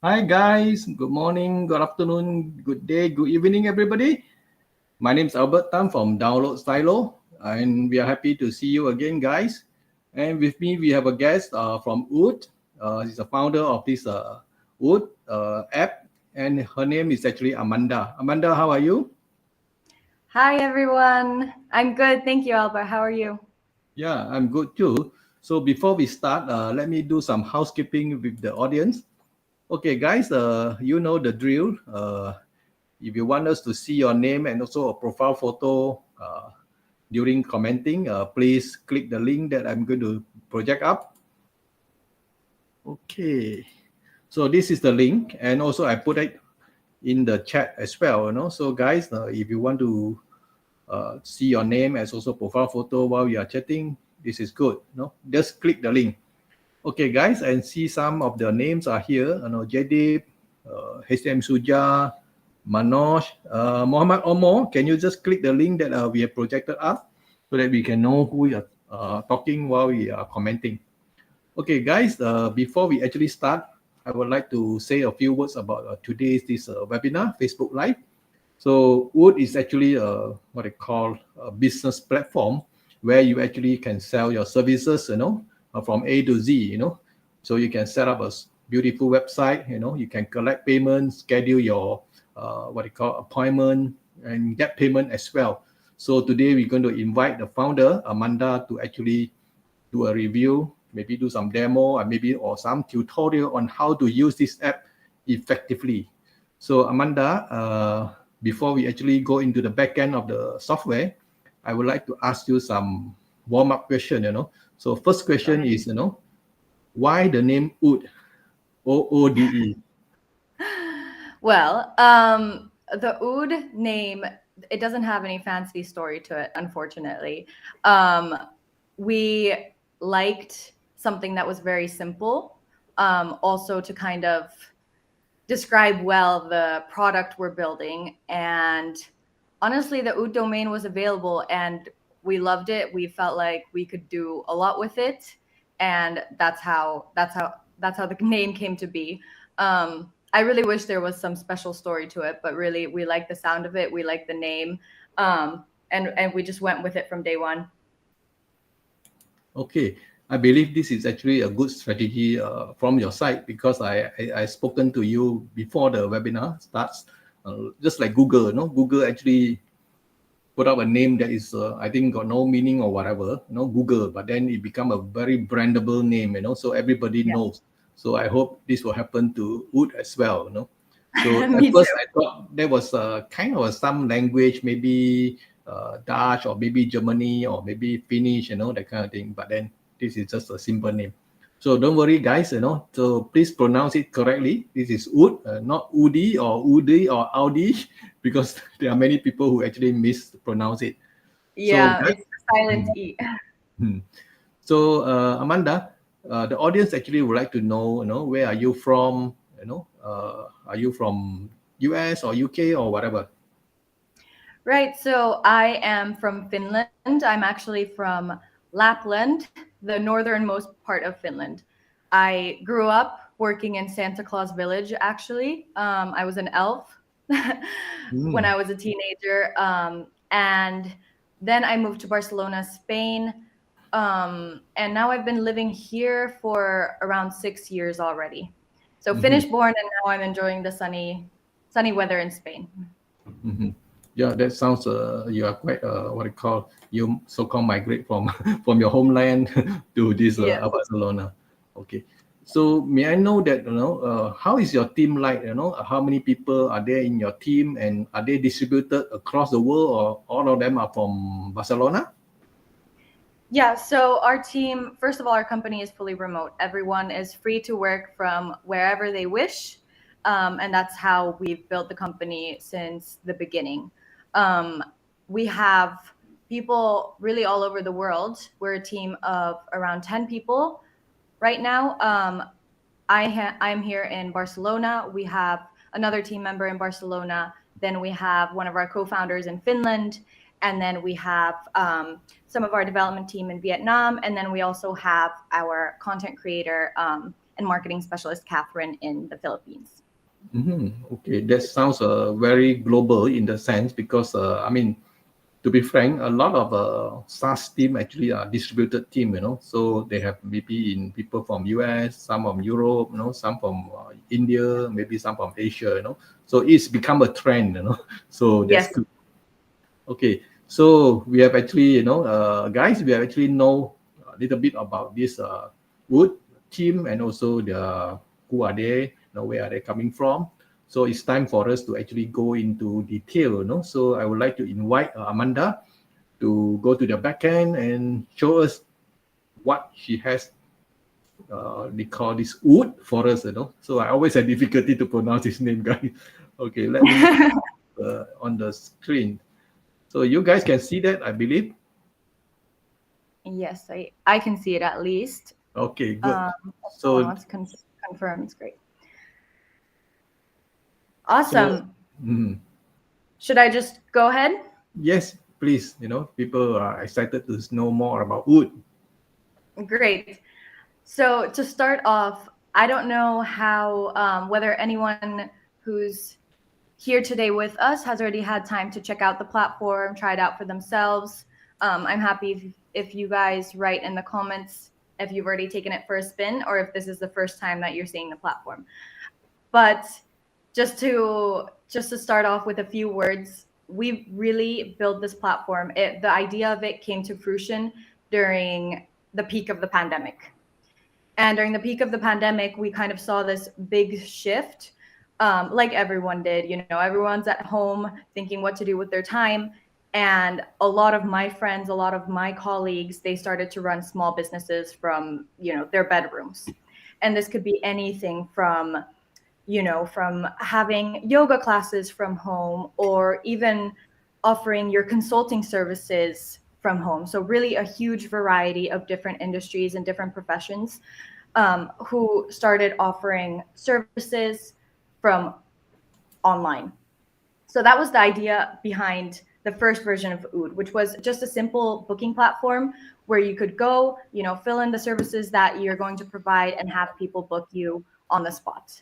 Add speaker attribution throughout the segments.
Speaker 1: Hi guys, good morning, good afternoon, good day, good evening everybody. My name is Albert Tam from Download Stylo and we are happy to see you again guys. And with me we have a guest from Oode. She's a founder of this Oode app and her name is actually Amanda. Amanda, how are you?
Speaker 2: Hi, everyone. I'm good. Thank you, Albert. How are you?
Speaker 1: Yeah, I'm good too. So before we start, let me do some housekeeping with the audience. Okay guys, you know the drill. If you want us to see your name and also a profile photo during commenting, please click the link that I'm going to project up. Okay, so this is the link, and also I put it in the chat as well. So guys, if you want to see your name as also profile photo while you are chatting, this is good. Just click the link. Okay, guys, and see some of the names are here. Jadip, HM Suja, Manoj, Muhammad Omo. Can you just click the link that we have projected up so that we can know who you are talking while we are commenting? Okay, guys, before we actually start, I would like to say a few words about today's this webinar, Facebook Live. So Oode is actually what I call a business platform where you actually can sell your services, from A to Z, So you can set up a beautiful website, you can collect payments, schedule your what you call appointment, and get payment as well. So today we're going to invite the founder Amanda to actually do a review, maybe do some demo, and maybe or some tutorial on how to use this app effectively. So Amanda, before we actually go into the back end of the software, I would like to ask you some warm-up question. So first
Speaker 2: Go
Speaker 1: question
Speaker 2: ahead.
Speaker 1: is, why the name Oode, Oode?
Speaker 2: Well, the Oode name, it doesn't have any fancy story to it, unfortunately. Um, we liked something that was very simple, also to kind of describe well the product we're building. And honestly, the Oode domain was available and we loved it. We felt like we could do a lot with it. And that's how the name came to be. I really wish there was some special story to it, but really we like the sound of it. We like the name. And we just went with it from day one.
Speaker 1: Okay, I believe this is actually a good strategy from your side because I spoken to you before the webinar starts. Just like Google, Google actually put up a name that is I think got no meaning or whatever, Google, but then it become a very brandable name, so everybody
Speaker 2: Yeah.
Speaker 1: knows. So I hope this will happen to Oode as well, So at
Speaker 2: Me too.
Speaker 1: first I thought there was a kind of some language, maybe Dutch or maybe Germany or maybe Finnish, that kind of thing. But then this is just a simple name. So don't worry, guys. So please pronounce it correctly. This is Oode, not Oodi or Oodi or Audi, because there are many people who actually mispronounce it. So,
Speaker 2: Yeah,
Speaker 1: guys,
Speaker 2: it's the silent
Speaker 1: hmm,
Speaker 2: E.
Speaker 1: hmm. So Amanda, the audience actually would like to know, where are you from? Are you from US or UK or whatever?
Speaker 2: Right. So I am from Finland. I'm actually from Lapland, the northernmost part of Finland. I grew up working in Santa Claus Village, actually. I was an elf when
Speaker 1: Hmm.
Speaker 2: I was a teenager. And then I moved to Barcelona, Spain. And now I've been living here for around 6 years already. So
Speaker 1: Hmm.
Speaker 2: Finnish born, and now I'm enjoying the sunny weather in Spain.
Speaker 1: Hmm. Yeah, that sounds. You are quite what I call you so-called migrate from from your homeland to this
Speaker 2: Yes.
Speaker 1: Barcelona. Okay, so may I know that how is your team like? How many people are there in your team, and are they distributed across the world, or all of them are from Barcelona?
Speaker 2: Yeah, so our team, first of all, our company is fully remote. Everyone is free to work from wherever they wish. And that's how we've built the company since the beginning. Um, we have people really all over the world. We're a team of around 10 people right now. I'm here in Barcelona. We have another team member in Barcelona. Then we have one of our co-founders in Finland, and then we have some of our development team in Vietnam, and then we also have our content creator. and marketing specialist Catherine in the Philippines.
Speaker 1: Okay, that sounds very global in the sense because I mean, to be frank, a lot of SaaS team actually are distributed team, so they have maybe in people from US, some from Europe, some from India, maybe some from Asia, so it's become a trend, so that's
Speaker 2: Yes.
Speaker 1: good. Okay, so we have actually, guys, we have actually know a little bit about this Oode team and also who are they, where are they coming from. So it's time for us to actually go into detail, So I would like to invite Amanda to go to the back end and show us what she has. They call this Oode for us, So I always had difficulty to pronounce his name, guys. Okay, let me on the screen. So you guys can see that, I believe.
Speaker 2: Yes, I can see it at least.
Speaker 1: Okay, good.
Speaker 2: So wants to confirm. It's great. Awesome.
Speaker 1: So,
Speaker 2: should I just go ahead?
Speaker 1: Yes, please. People are excited to know more about Oode.
Speaker 2: Great. So to start off, I don't know how whether anyone who's here today with us has already had time to check out the platform, try it out for themselves. I'm happy if you guys write in the comments if you've already taken it for a spin or if this is the first time that you're seeing the platform. But just to start off with a few words, we really built this platform. The idea of it came to fruition during the peak of the pandemic. And during the peak of the pandemic, we kind of saw this big shift, like everyone did. Everyone's at home thinking what to do with their time. And a lot of my friends, a lot of my colleagues, they started to run small businesses from, their bedrooms. And this could be anything from, from having yoga classes from home or even offering your consulting services from home. So really a huge variety of different industries and different professions who started offering services from online. So that was the idea behind the first version of Oode, which was just a simple booking platform where you could go, fill in the services that you're going to provide and have people book you on the spot.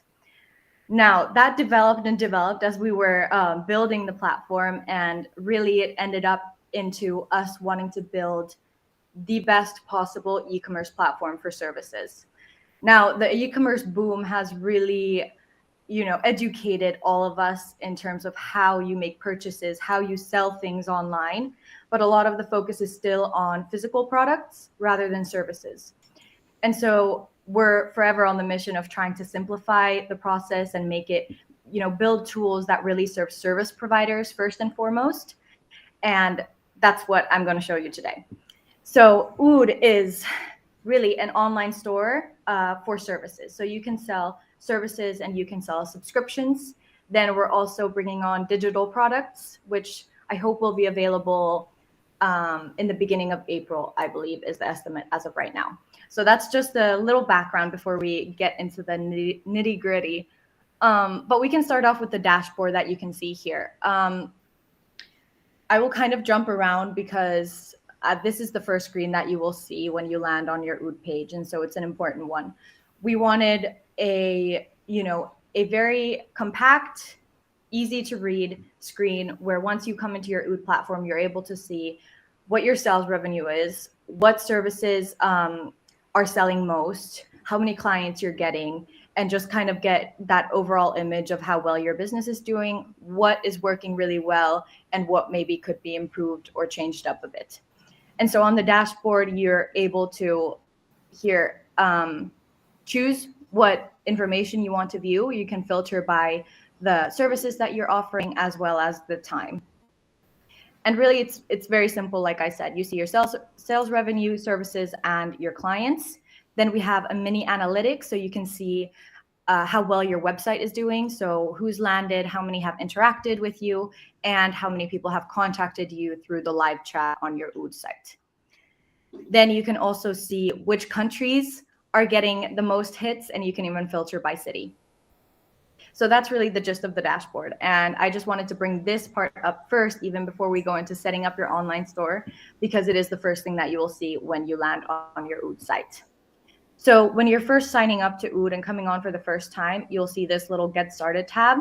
Speaker 2: Now that developed as we were building the platform, and really it ended up into us wanting to build the best possible e-commerce platform for services. Now, the e-commerce boom has really, educated all of us in terms of how you make purchases, how you sell things online. But a lot of the focus is still on physical products rather than services. And so we're forever on the mission of trying to simplify the process and make it, build tools that really serve service providers first and foremost. And that's what I'm going to show you today. So Oode is really an online store for services. So you can sell services and you can sell subscriptions. Then we're also bringing on digital products, which I hope will be available in the beginning of April, I believe is the estimate as of right now. So that's just a little background before we get into the nitty gritty. But we can start off with the dashboard that you can see here. I will kind of jump around because this is the first screen that you will see when you land on your Oode page. And so it's an important one. We wanted a very compact, easy to read screen where once you come into your Oode platform, you're able to see what your sales revenue is, what services are selling most, how many clients you're getting, and just kind of get that overall image of how well your business is doing, what is working really well, and what maybe could be improved or changed up a bit. And so on the dashboard, you're able to here choose what information you want to view. You can filter by the services that you're offering as well as the time. And really, it's very simple. Like I said, you see your sales revenue, services, and your clients. Then we have a mini analytics, so you can see how well your website is doing. So who's landed, how many have interacted with you, and how many people have contacted you through the live chat on your Oode site. Then you can also see which countries are getting the most hits, and you can even filter by city. So that's really the gist of the dashboard. And I just wanted to bring this part up first, even before we go into setting up your online store, because it is the first thing that you will see when you land on your Oode site. So when you're first signing up to Oode and coming on for the first time, you'll see this little Get Started tab.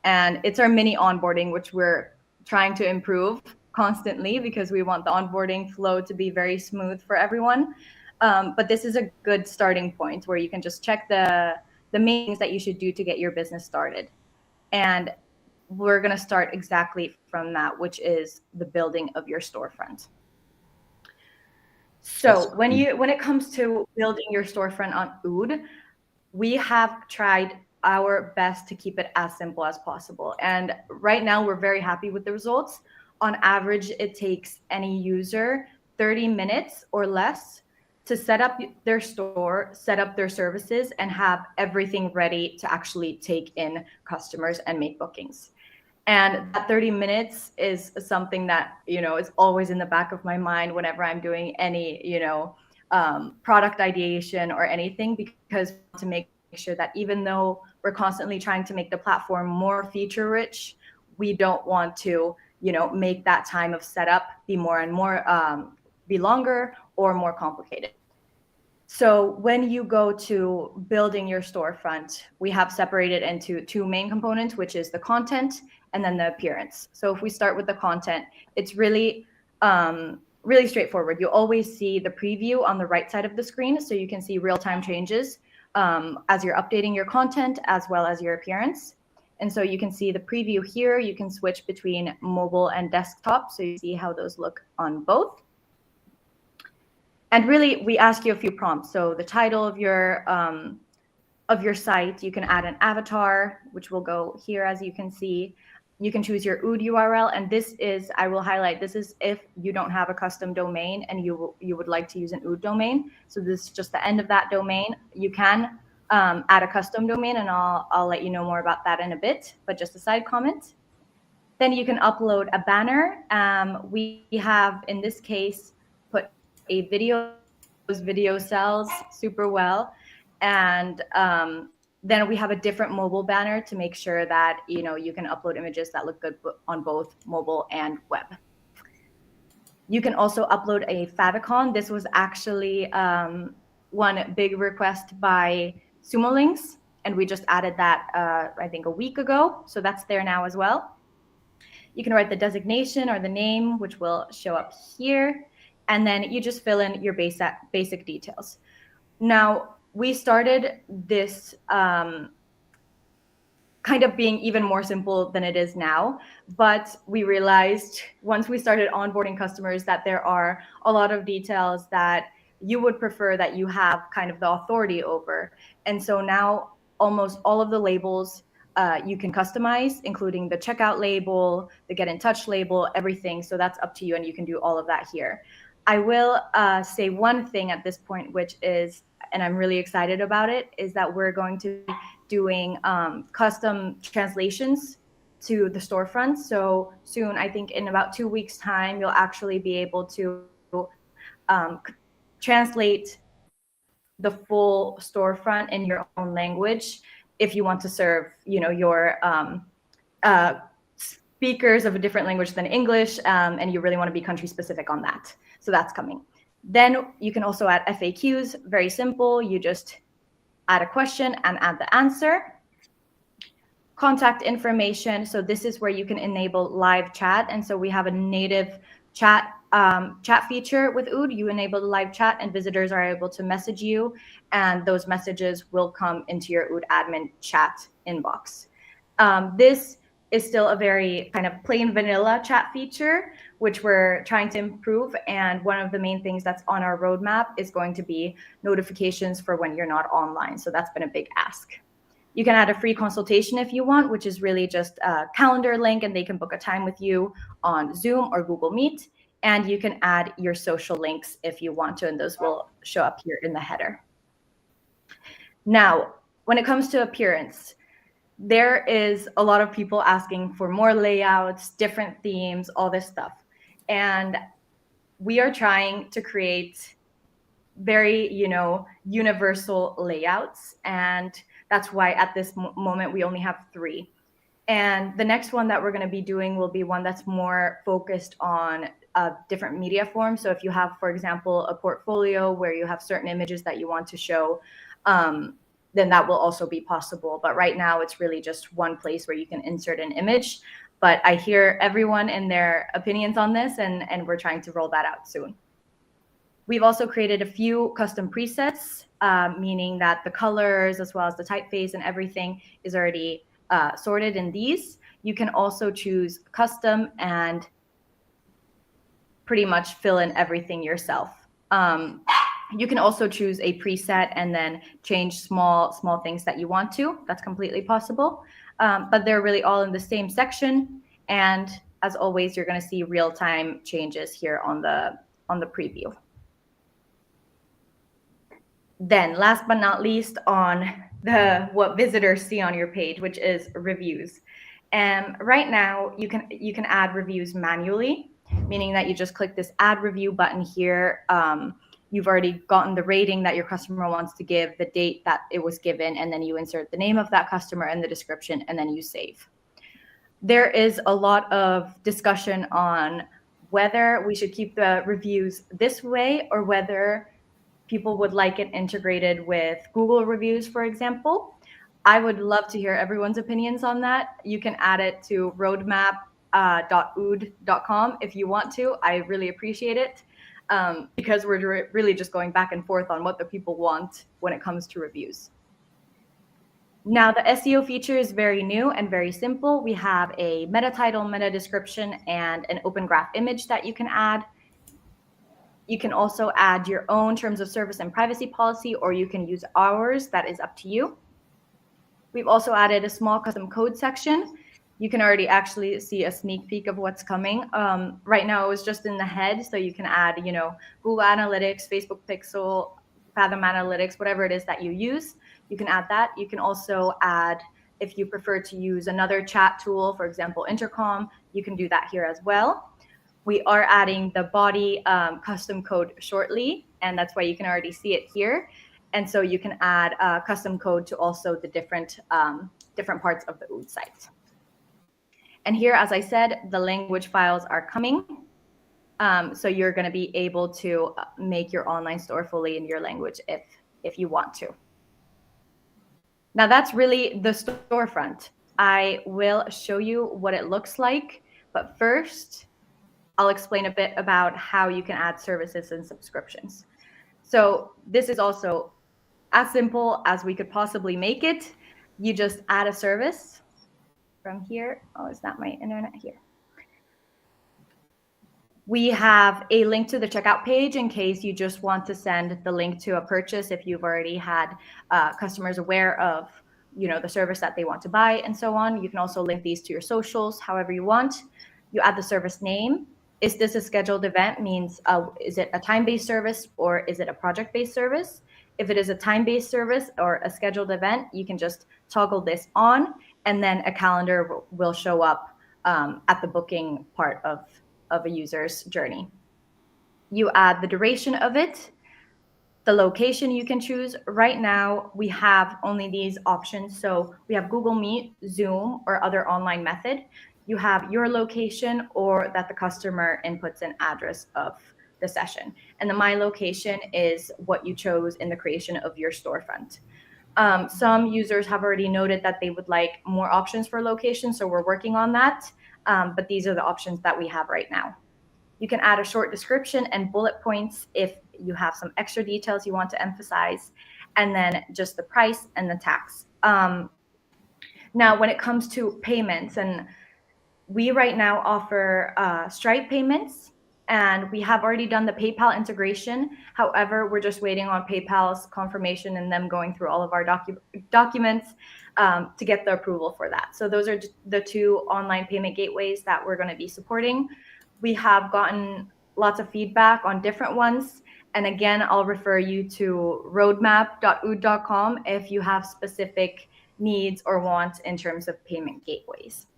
Speaker 2: And it's our mini onboarding, which we're trying to improve constantly because we want the onboarding flow to be very smooth for everyone. But this is a good starting point where you can just check the main things that you should do to get your business started. And we're going to start exactly from that, which is the building of your storefront. So when it comes to building your storefront on Oode, we have tried our best to keep it as simple as possible. And right now we're very happy with the results. On average, it takes any user 30 minutes or less to set up their store, set up their services, and have everything ready to actually take in customers and make bookings. And that 30 minutes is something that, is always in the back of my mind whenever I'm doing any, product ideation or anything, because to make sure that even though we're constantly trying to make the platform more feature rich, we don't want to, make that time of setup be more and more, be longer or more complicated. So when you go to building your storefront, we have separated into two main components, which is the content and then the appearance. So if we start with the content, it's really, really straightforward. You always see the preview on the right side of the screen, so you can see real-time changes as you're updating your content as well as your appearance. And so you can see the preview here. You can switch between mobile and desktop, so you see how those look on both. And really, we ask you a few prompts. So the title of your site, you can add an avatar, which will go here, as you can see. You can choose your Oode URL, and this is, I will highlight, this is if you don't have a custom domain and you would like to use an Oode domain. So this is just the end of that domain. You can add a custom domain, and I'll let you know more about that in a bit, but just a side comment. Then you can upload a banner. We have, in this case, put a video. Those video sells super well. And then we have a different mobile banner to make sure that, you can upload images that look good on both mobile and web. You can also upload a favicon. This was actually one big request by Sumo Links, and we just added that, I think, a week ago. So that's there now as well. You can write the designation or the name, which will show up here. And then you just fill in your basic details. Now, we started this kind of being even more simple than it is now, but we realized once we started onboarding customers that there are a lot of details that you would prefer that you have kind of the authority over. And so now almost all of the labels you can customize, including the checkout label, the get in touch label, everything. So that's up to you, and you can do all of that here. I will say one thing at this point, which is, and I'm really excited about it, is that we're going to be doing custom translations to the storefront. So soon, I think in about 2 weeks' time, you'll actually be able to translate the full storefront in your own language if you want to serve, your speakers of a different language than English, and you really want to be country specific on that. So that's coming. Then you can also add FAQs, very simple. You just add a question and add the answer. Contact information. So this is where you can enable live chat. And so we have a native chat feature with Oode. You enable the live chat and visitors are able to message you, and those messages will come into your Oode admin chat inbox. This is still a very kind of plain vanilla chat feature, which we're trying to improve. And one of the main things that's on our roadmap is going to be notifications for when you're not online. So that's been a big ask. You can add a free consultation if you want, which is really just a calendar link, and they can book a time with you on Zoom or Google Meet. And you can add your social links if you want to, and those will show up here in the header. Now, when it comes to appearance, there is a lot of people asking for more layouts, different themes, all this stuff. And we are trying to create very, universal layouts. And that's why at this moment, we only have 3. And the next one that we're going to be doing will be one that's more focused on different media forms. So if you have, for example, a portfolio where you have certain images that you want to show, then that will also be possible. But right now it's really just one place where you can insert an image. But I hear everyone and their opinions on this, and we're trying to roll that out soon. We've also created a few custom presets, meaning that the colors as well as the typeface and everything is already sorted in these. You can also choose custom and pretty much fill in everything yourself. You can also choose a preset and then change small things that you want to. That's completely possible. But they're really all in the same section. And as always, you're going to see real-time changes here on the preview. Then last but not least, on what visitors see on your page, which is reviews. And right now you can add reviews manually, meaning that you just click this add review button here. You've already gotten the rating that your customer wants to give, the date that it was given, and then you insert the name of that customer and the description, and then you save. There is a lot of discussion on whether we should keep the reviews this way or whether people would like it integrated with Google reviews, for example. I would love to hear everyone's opinions on that. You can add it to roadmap.oode.com if you want to. I really appreciate it because we're really just going back and forth on what the people want when it comes to reviews. Now, the SEO feature is very new and very simple. We have a meta title, meta description, and an open graph image that you can add. You can also add your own terms of service and privacy policy, or you can use ours. That is up to you. We've also added a small custom code section. You can already actually see a sneak peek of what's coming. Right now, it was just in the head, so you can add, Google Analytics, Facebook Pixel, Fathom Analytics, whatever it is that you use. You can add that. You can also add, if you prefer to use another chat tool, for example, Intercom, you can do that here as well. We are adding the body custom code shortly, and that's why you can already see it here. And so you can add custom code to also the different parts of the Oode site. And here, as I said, the language files are coming. So you're going to be able to make your online store fully in your language if you want to. Now that's really the storefront. I will show you what it looks like, but first, I'll explain a bit about how you can add services and subscriptions. So this is also as simple as we could possibly make it. You just add a service from here. Oh, is that my internet here? We have a link to the checkout page in case you just want to send the link to a purchase if you've already had customers aware of the service that they want to buy and so on. You can also link these to your socials, however you want. You add the service name. Is this a scheduled event? Means is it a time-based service or is it a project-based service? If it is a time-based service or a scheduled event, you can just toggle this on, and then a calendar will show up at the booking part of a user's journey. You add the duration of it, the location you can choose. Right now, we have only these options. So we have Google Meet, Zoom, or other online method. You have your location or that the customer inputs an address of the session. And the My Location is what you chose in the creation of your storefront. Some users have already noted that they would like more options for location, so we're working on that. But these are the options that we have right now. You can add a short description and bullet points if you have some extra details you want to emphasize, and then just the price and the tax. Now, when it comes to payments, and we right now offer Stripe payments, and we have already done the PayPal integration. However, we're just waiting on PayPal's confirmation and them going through all of our documents to get the approval for that. So those are the two online payment gateways that we're going to be supporting. We have gotten lots of feedback on different ones. And again, I'll refer you to roadmap.oode.com if you have specific needs or wants in terms of payment gateways.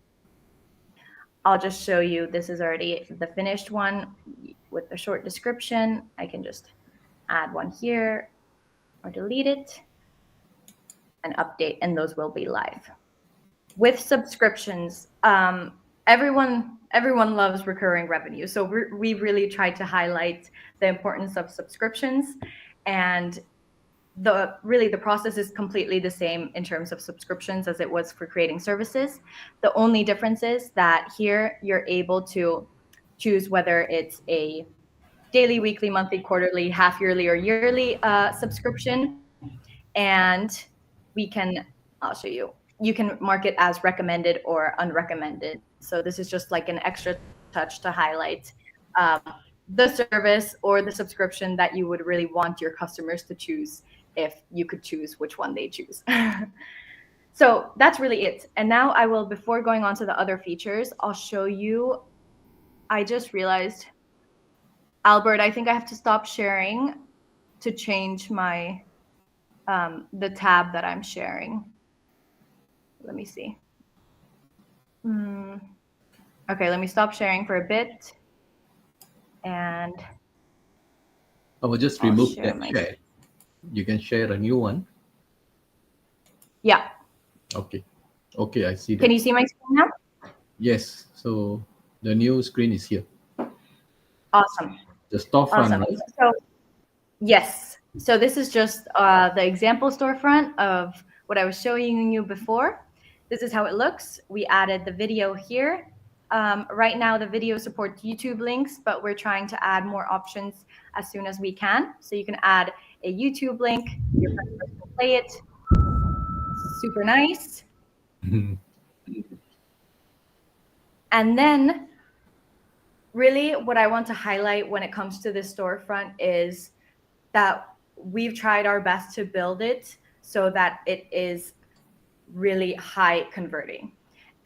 Speaker 2: I'll just show you, this is already the finished one with the short description. I can just add one here or delete it and update, and those will be live. With subscriptions, everyone everyone loves recurring revenue. So we really tried to highlight the importance of subscriptions, and the process is completely the same in terms of subscriptions as it was for creating services. The only difference is that here you're able to choose whether it's a daily, weekly, monthly, quarterly, half yearly, or yearly subscription. And I'll show you. You can mark it as recommended or unrecommended. So this is just like an extra touch to highlight the service or the subscription that you would really want your customers to choose, if you could choose which one they choose. So that's really it. And now I will, before going on to the other features, I'll show you. I just realized, Albert, I think I have to stop sharing to change my the tab that I'm sharing. Let me see. Okay, let me stop sharing for a bit. And
Speaker 1: I will just remove that share. You can share a new one.
Speaker 2: Yeah.
Speaker 1: Okay. Okay, I see that.
Speaker 2: Can you see my screen now?
Speaker 1: Yes. So the new screen is here.
Speaker 2: Awesome.
Speaker 1: The storefront.
Speaker 2: Awesome.
Speaker 1: Right?
Speaker 2: So yes. So this is just the example storefront of what I was showing you before. This is how it looks. We added the video here. Right now, the video supports YouTube links, but we're trying to add more options as soon as we can. So you can add a YouTube link. Your customers can play it. Super nice. And then really what I want to highlight when it comes to this storefront is that we've tried our best to build it so that it is really high converting.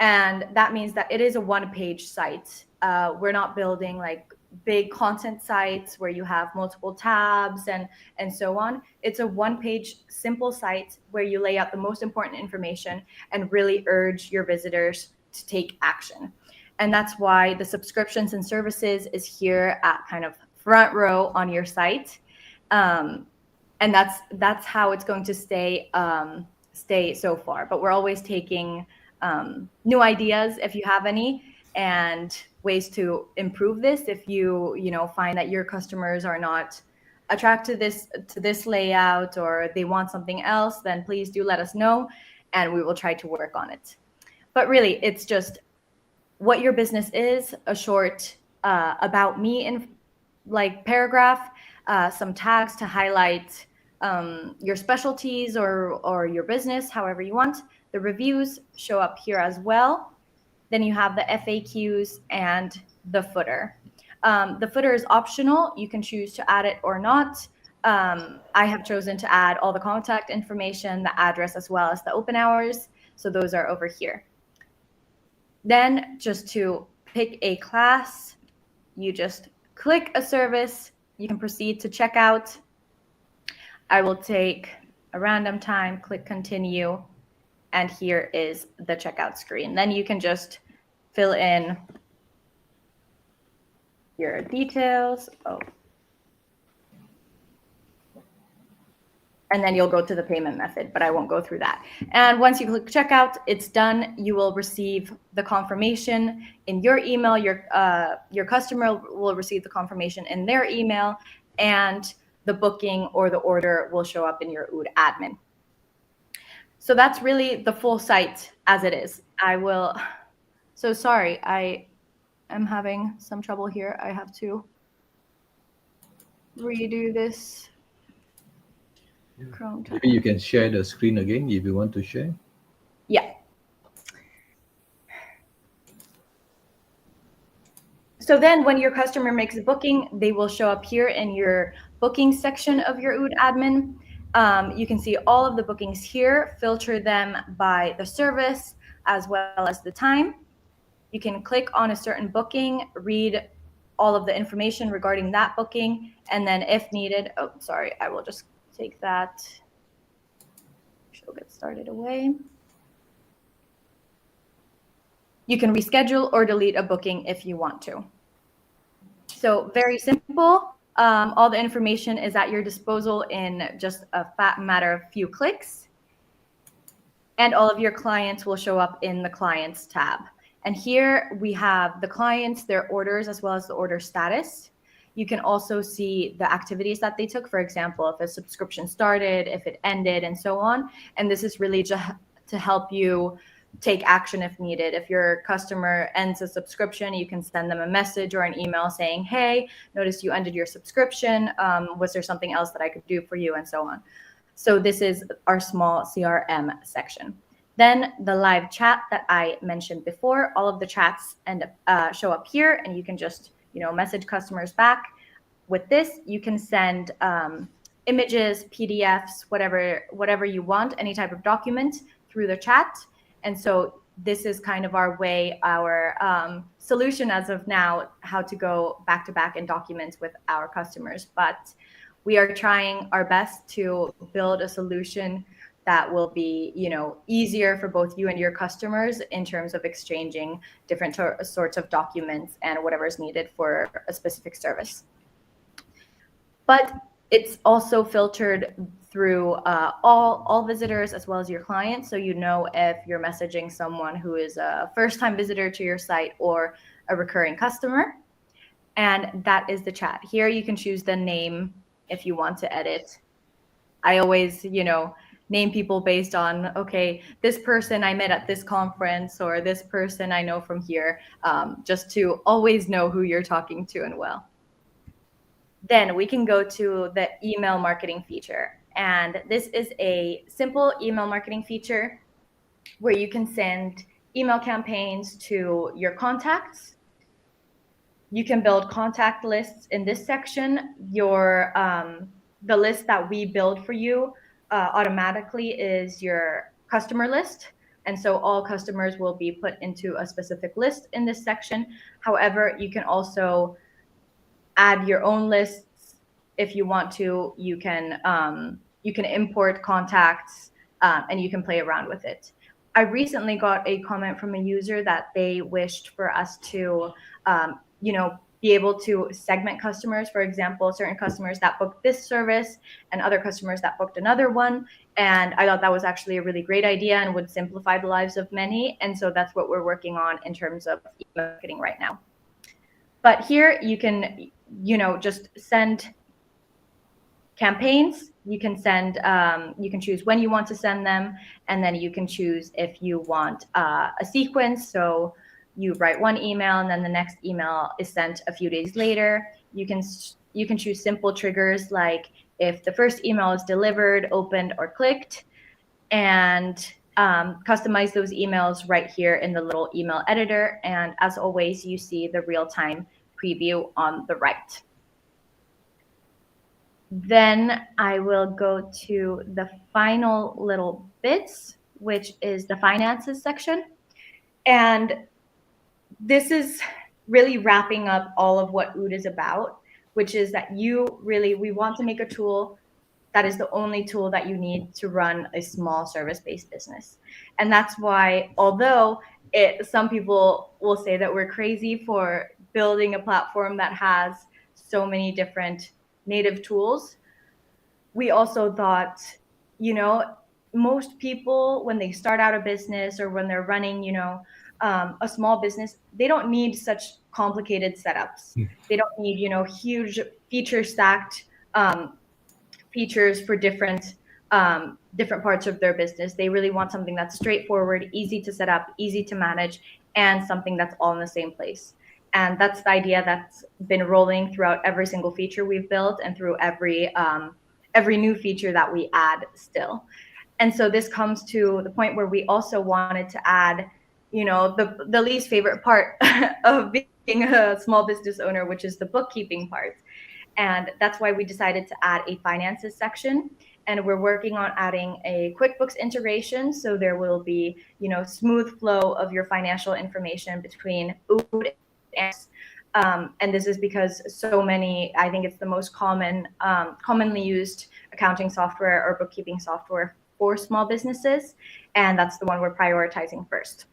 Speaker 2: And that means that it is a one-page site. We're not building like big content sites where you have multiple tabs and so on. It's a one-page simple site where you lay out the most important information and really urge your visitors to take action. And that's why the subscriptions and services is here at kind of front row on your site. And that's how it's going to stay so far. But we're always taking new ideas if you have any, and ways to improve this. If you find that your customers are not attracted to this layout, or they want something else, then please do let us know and we will try to work on it. But really, it's just what your business is, a short about me in like paragraph, some tags to highlight your specialties or your business, however you want. The reviews show up here as well. Then you have the FAQs and the footer. The footer is optional. You can choose to add it or not. I have chosen to add all the contact information, the address, as well as the open hours. So those are over here. Then just to pick a class, you just click a service. You can proceed to checkout. I will take a random time, click continue, and here is the checkout screen. Then you can just fill in your details. And then you'll go to the payment method, but I won't go through that. And once you click checkout, it's done. You will receive the confirmation in your email. Your customer will receive the confirmation in their email, and the booking or the order will show up in your Oode admin. So that's really the full site as it is. So sorry, I am having some trouble here. I have to redo this. Chrome tab.
Speaker 1: Maybe you can share the screen again if you want to share.
Speaker 2: Yeah. So then when your customer makes a booking, they will show up here in your booking section of your Oode admin. You can see all of the bookings here, filter them by the service as well as the time. You can click on a certain booking, read all of the information regarding that booking, and then if needed, I will just take that. She'll get started away. You can reschedule or delete a booking if you want to. So very simple. All the information is at your disposal in just a matter of few clicks. And all of your clients will show up in the clients tab. And here we have the clients, their orders, as well as the order status. You can also see the activities that they took. For example, if a subscription started, if it ended, and so on. And this is really just to help you take action if needed. If your customer ends a subscription, you can send them a message or an email saying, hey, noticed you ended your subscription. Was there something else that I could do for you, and so on. So this is our small CRM section. Then the live chat that I mentioned before, all of the chats show up here, and you can just message customers back. With this, you can send images, PDFs, whatever you want, any type of document through the chat. And so this is kind of our way, our solution as of now, how to go back to back in documents with our customers. But we are trying our best to build a solution that will be, easier for both you and your customers in terms of exchanging different sorts of documents and whatever is needed for a specific service. But it's also filtered through all visitors as well as your clients. So if you're messaging someone who is a first-time visitor to your site or a recurring customer. And that is the chat. Here you can choose the name if you want to edit. I always, name people based on, okay, this person I met at this conference, or this person I know from here, just to always know who you're talking to and well. Then we can go to the email marketing feature. And this is a simple email marketing feature where you can send email campaigns to your contacts. You can build contact lists in this section. The list that we build for you automatically is your customer list. And so all customers will be put into a specific list in this section. However, you can also add your own lists if you want to. You can import contacts and you can play around with it. I recently got a comment from a user that they wished for us to be able to segment customers. For example, certain customers that booked this service and other customers that booked another one. And I thought that was actually a really great idea and would simplify the lives of many. And so that's what we're working on in terms of email marketing right now. But here you can, just send campaigns. You can send, you can choose when you want to send them. And then you can choose if you want a sequence. So you write one email and then the next email is sent a few days later. You can choose simple triggers like if the first email is delivered, opened, or clicked, and customize those emails right here in the little email editor. And as always, you see the real-time preview on the right. Then I will go to the final little bits, which is the finances section. And this is really wrapping up all of what Oode is about, which is that we want to make a tool that is the only tool that you need to run a small service-based business. And that's why, although some people will say that we're crazy for building a platform that has so many different native tools, we also thought, most people, when they start out a business or when they're running, a small business, they don't need such complicated setups. They don't need, huge feature stacked features for different parts of their business. They really want something that's straightforward, easy to set up, easy to manage, and something that's all in the same place. And that's the idea that's been rolling throughout every single feature we've built and through every new feature that we add still. And so this comes to the point where we also wanted to add, the least favorite part of being a small business owner, which is the bookkeeping part. And that's why we decided to add a finances section. And we're working on adding a QuickBooks integration. So there will be, smooth flow of your financial information between Oode and this is because so many, I think it's the most commonly used accounting software or bookkeeping software for small businesses. And that's the one we're prioritizing first.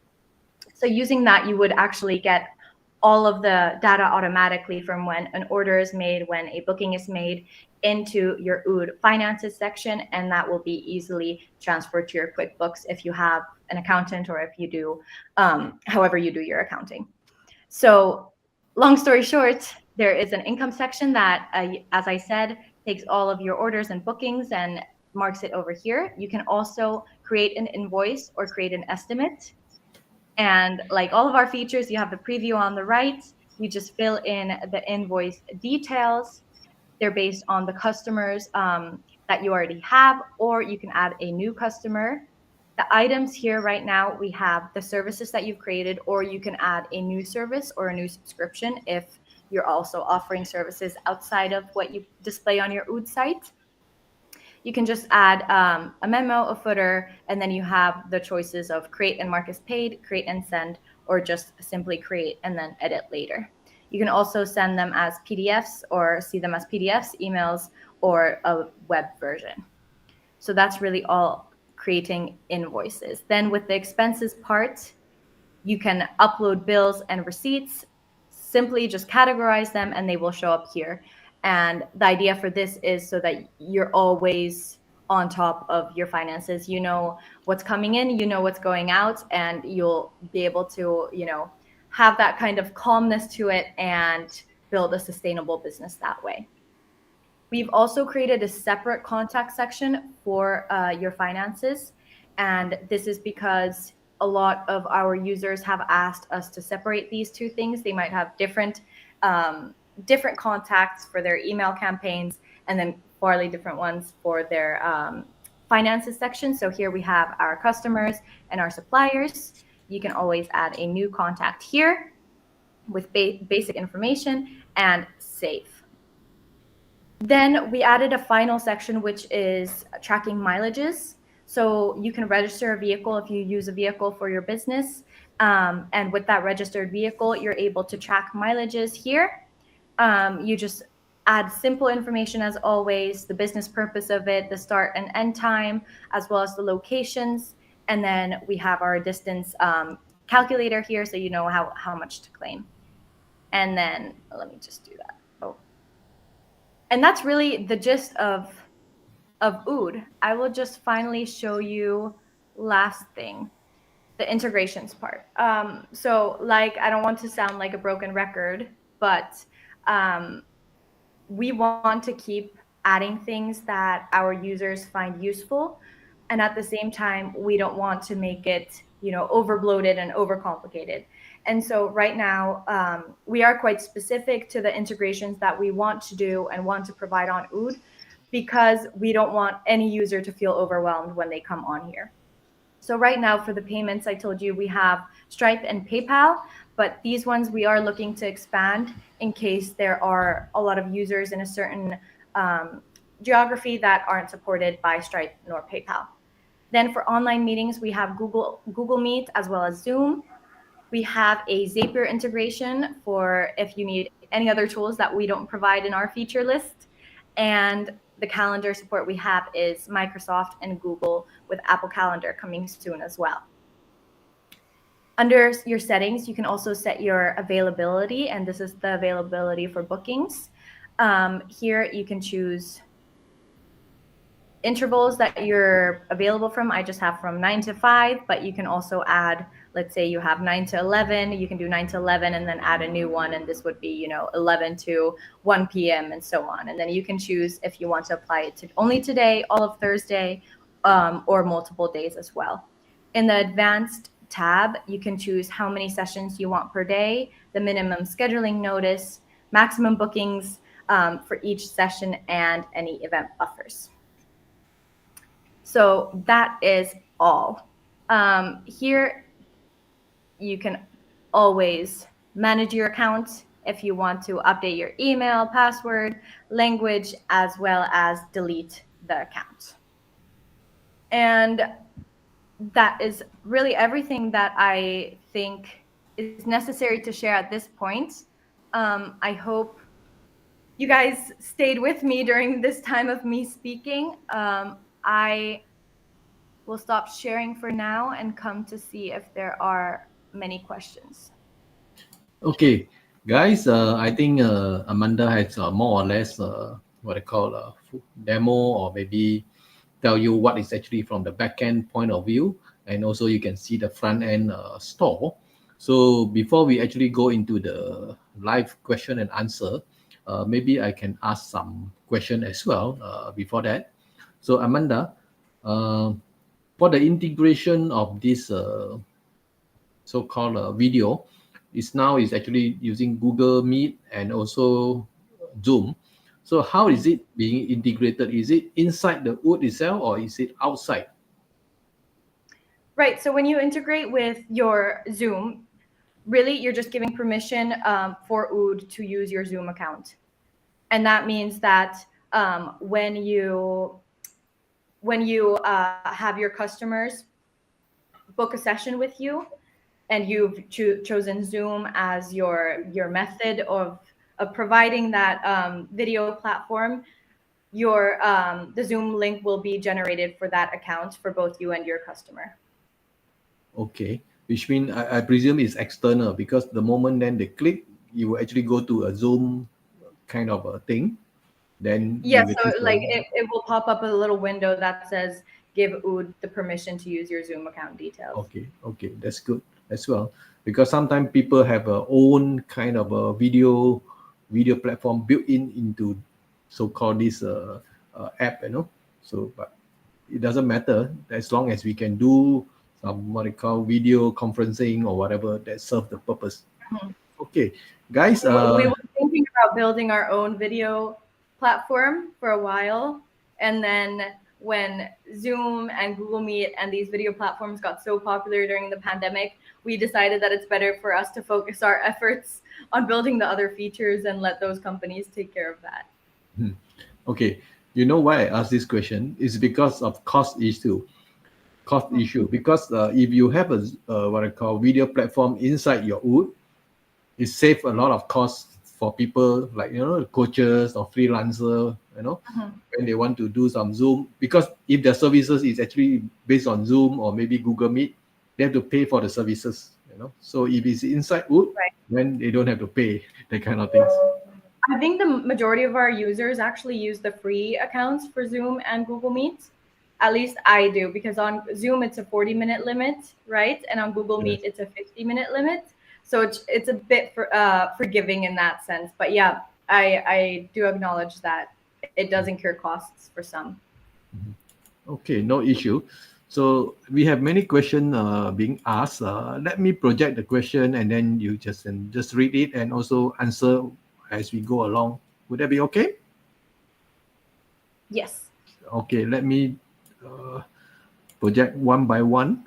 Speaker 2: So using that, you would actually get all of the data automatically from when an order is made, when a booking is made, into your Oode finances section, and that will be easily transferred to your QuickBooks if you have an accountant or if you do, however you do your accounting. So long story short, there is an income section that, as I said, takes all of your orders and bookings and marks it over here. You can also create an invoice or create an estimate. And like all of our features, you have the preview on the right. You just fill in the invoice details. They're based on the customers that you already have, or you can add a new customer. The items here right now, we have the services that you've created, or you can add a new service or a new subscription if you're also offering services outside of what you display on your Oode site. You can just add a memo, a footer, and then you have the choices of create and mark as paid, create and send, or just simply create and then edit later. You can also send them as PDFs or see them as PDFs, emails, or a web version. So that's really all creating invoices. Then with the expenses part, you can upload bills and receipts, simply just categorize them and they will show up here. And the idea for this is so that you're always on top of your finances. You know what's coming in, you know what's going out, and you'll be able to, have that kind of calmness to it and build a sustainable business that way. We've also created a separate contact section for your finances. And this is because a lot of our users have asked us to separate these two things. They might have different contacts for their email campaigns and then fairly different ones for their finances section. So here we have our customers and our suppliers. You can always add a new contact here with basic information and save. Then we added a final section, which is tracking mileages. So you can register a vehicle if you use a vehicle for your business. And with that registered vehicle, you're able to track mileages here. You just add simple information as always, the business purpose of it, the start and end time, as well as the locations. And then we have our distance calculator here, so you know how much to claim. And then let me just do that. Oh. And that's really the gist of Oode. I will just finally show you last thing, the integrations part. So I don't want to sound like a broken record, but we want to keep adding things that our users find useful. And at the same time, we don't want to make it, overbloated and overcomplicated. And so right now, we are quite specific to the integrations that we want to do and want to provide on Oode, because we don't want any user to feel overwhelmed when they come on here. So right now for the payments, I told you we have Stripe and PayPal, but these ones we are looking to expand in case there are a lot of users in a certain geography that aren't supported by Stripe nor PayPal. Then for online meetings, we have Google Meet as well as Zoom. We have a Zapier integration for if you need any other tools that we don't provide in our feature list. And the calendar support we have is Microsoft and Google, with Apple Calendar coming soon as well. Under your settings, you can also set your availability, and this is the availability for bookings. Here you can choose intervals that you're available from. I just have from 9 to 5, but you can also add, let's say you have 9 to 11, you can do 9 to 11 and then add a new one. And this would be, 11 to 1 p.m. and so on. And then you can choose if you want to apply it to only today, all of Thursday, or multiple days as well. In the advanced tab, you can choose how many sessions you want per day, the minimum scheduling notice, maximum bookings for each session, and any event buffers. So that is all. Here, you can always manage your account if you want to update your email, password, language, as well as delete the account. And that is really everything that I think is necessary to share at this point. I hope you guys stayed with me during this time of me speaking. I will stop sharing for now and come to see if there are many questions.
Speaker 1: Okay, guys, I think Amanda has more or less what I call a demo, or maybe tell you what is actually from the back end point of view, and also you can see the front end store. So before we actually go into the live question and answer, maybe I can ask some question as well before that. So Amanda, uh, for the integration of this so-called video is actually using Google Meet and also Zoom. So how is it being integrated? Is it inside the Oode itself or is it outside?
Speaker 2: Right. So when you integrate with your Zoom, really you're just giving permission for Oode to use your Zoom account, and that means that when you have your customers book a session with you, and you've chosen Zoom as your method of providing that video platform, your the Zoom link will be generated for that account for both you and your customer.
Speaker 1: Okay, which means I presume it's external because the moment then they click, you will actually go to a Zoom kind of a thing. Then
Speaker 2: Yeah,
Speaker 1: you will
Speaker 2: so
Speaker 1: choose
Speaker 2: like
Speaker 1: the.
Speaker 2: it will pop up a little window that says give Oode the permission to use your Zoom account details.
Speaker 1: Okay, okay, that's good as well. Because sometimes people have a own kind of a video platform built in into so-called this app, So, but it doesn't matter as long as we can do some what they call video conferencing or whatever that serve the purpose.
Speaker 2: Mhm.
Speaker 1: Okay, guys.
Speaker 2: We were thinking about building our own video platform for a while, and then when Zoom and Google Meet and these video platforms got so popular during the pandemic, we decided that it's better for us to focus our efforts on building the other features and let those companies take care of that.
Speaker 1: Okay, you know why I ask this question is because of cost issue. Cost
Speaker 2: Mhm.
Speaker 1: issue because if you have a what I call video platform inside your Oode, it saves a lot of costs for people like coaches or freelancer,
Speaker 2: Mhm.
Speaker 1: when they want to do some Zoom, because if their services is actually based on Zoom or maybe Google Meet, they have to pay for the services. So if it's inside Oode,
Speaker 2: Right.
Speaker 1: then they don't have to pay that kind of things.
Speaker 2: I think the majority of our users actually use the free accounts for Zoom and Google Meet. At least I do, because on Zoom it's a 40-minute limit, right? And on Google Meet
Speaker 1: Yes.
Speaker 2: it's a 50-minute limit. So it's a bit forgiving in that sense. But yeah, I do acknowledge that it does incur costs for some.
Speaker 1: Okay, no issue. So we have many questions being asked. Let me project the question and then you just read it and also answer as we go along. Would that be okay?
Speaker 2: Yes.
Speaker 1: Okay, let me uh, project one by one.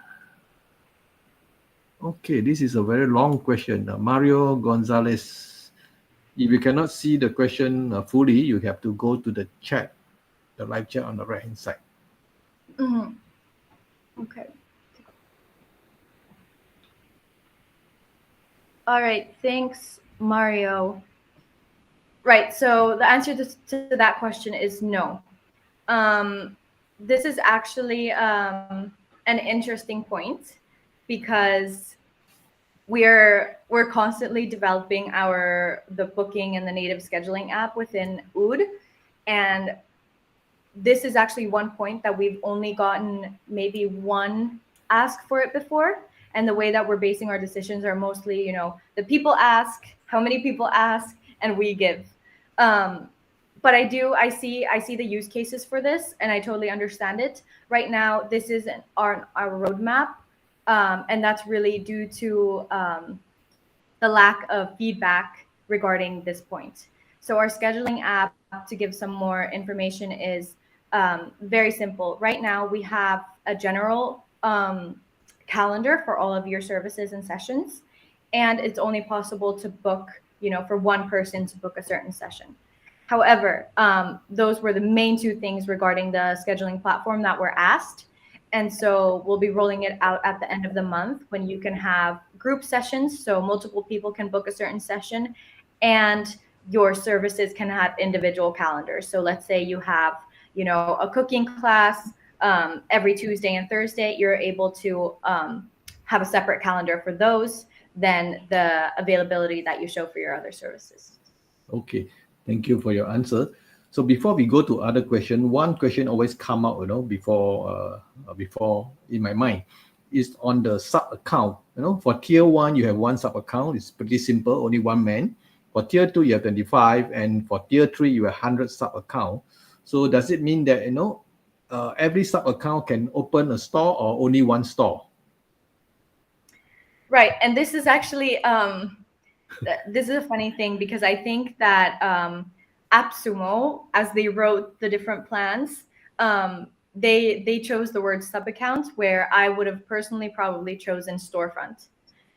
Speaker 1: Okay, this is a very long question. Mario Gonzalez. If you cannot see the question fully, you have to go to the chat, the live chat on the right hand side.
Speaker 2: Mhm. Okay. All right. Thanks, Mario. Right. So the answer to that question is no. Um, this is actually an interesting point because we're constantly developing the booking and the native scheduling app within Oode, and this is actually one point that we've only gotten maybe one ask for it before. And the way that we're basing our decisions are mostly, the people ask, how many people ask, and we give. Um, but I see the use cases for this, and I totally understand it. Right now, this is our roadmap, and that's really due to the lack of feedback regarding this point. So our scheduling app, to give some more information, is very simple. Right now, we have a general calendar for all of your services and sessions, and it's only possible to book, for one person to book a certain session. However, those were the main two things regarding the scheduling platform that were asked. And so we'll be rolling it out at the end of the month when you can have group sessions. So multiple people can book a certain session, and your services can have individual calendars. So let's say you have, a cooking class every Tuesday and Thursday, you're able to have a separate calendar for those than the availability that you show for your other services.
Speaker 1: Okay, thank you for your answer. So before we go to other question, one question always come out, before in my mind, is on the sub account. For tier 1, you have one sub account. It's pretty simple, only one man. For tier 2, you have 25, and for tier 3, you have 100 sub account. So does it mean that every sub account can open a store or only one store?
Speaker 2: Right, and this is actually this is a funny thing, because I think that AppSumo, as they wrote the different plans, they chose the word sub account, where I would have personally probably chosen storefront,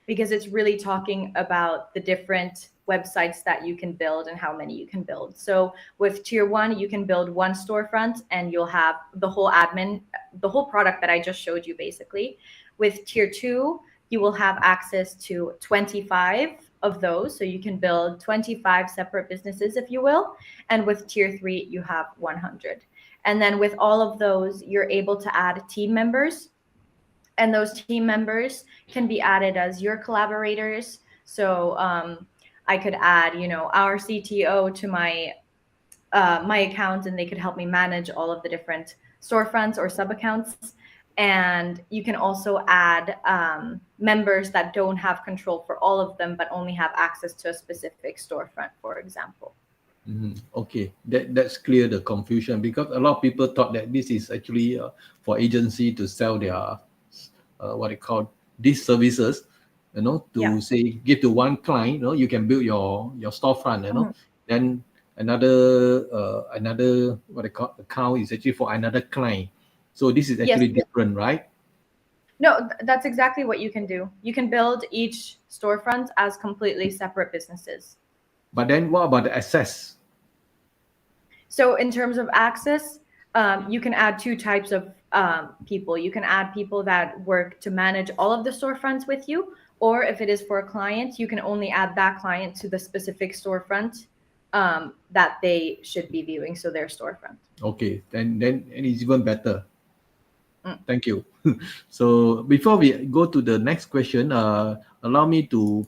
Speaker 2: because it's really talking about the different websites that you can build and how many you can build. So with tier 1, you can build one storefront and you'll have the whole the whole product that I just showed you, basically. With tier 2, you will have access to 25 of those. So you can build 25 separate businesses, if you will. And with tier 3, you have 100. And then with all of those, you're able to add team members. And those team members can be added as your collaborators. So I could add, our CTO to my account, and they could help me manage all of the different storefronts or sub accounts. And you can also add members that don't have control for all of them, but only have access to a specific storefront, for example.
Speaker 1: Okay, that's clear the confusion, because a lot of people thought that this is actually for agency to sell their what they call these services, to say give to one client, you can build your storefront, then another what they call account is actually for another client. So this is actually different, right?
Speaker 2: No, that's exactly what you can do. You can build each storefront as completely separate businesses.
Speaker 1: But then what about the access?
Speaker 2: So in terms of access, you can add two types of people. You can add people that work to manage all of the storefronts with you, or if it is for a client, you can only add that client to the specific storefront that they should be viewing, so their storefront.
Speaker 1: Okay, then it's even better. Thank you. So before we go to the next question, allow me to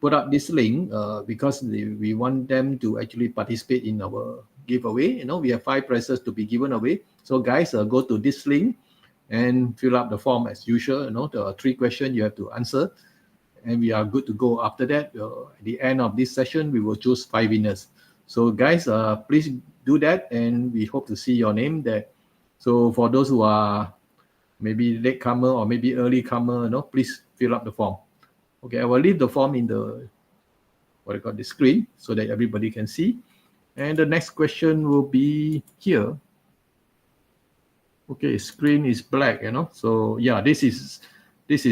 Speaker 1: put up this link because we want them to actually participate in our giveaway. We have 5 prizes to be given away. So guys, go to this link and fill up the form as usual. The 3 questions you have to answer, and we are good to go. After that, at the end of this session, we will choose 5 winners. So guys, please do that, and we hope to see your name there. So for those who are maybe latecomer or maybe early comer, please fill up the form. Okay, I will leave the form in the the screen so that everybody can see. And the next question will be here. Okay, screen is black, So yeah, this is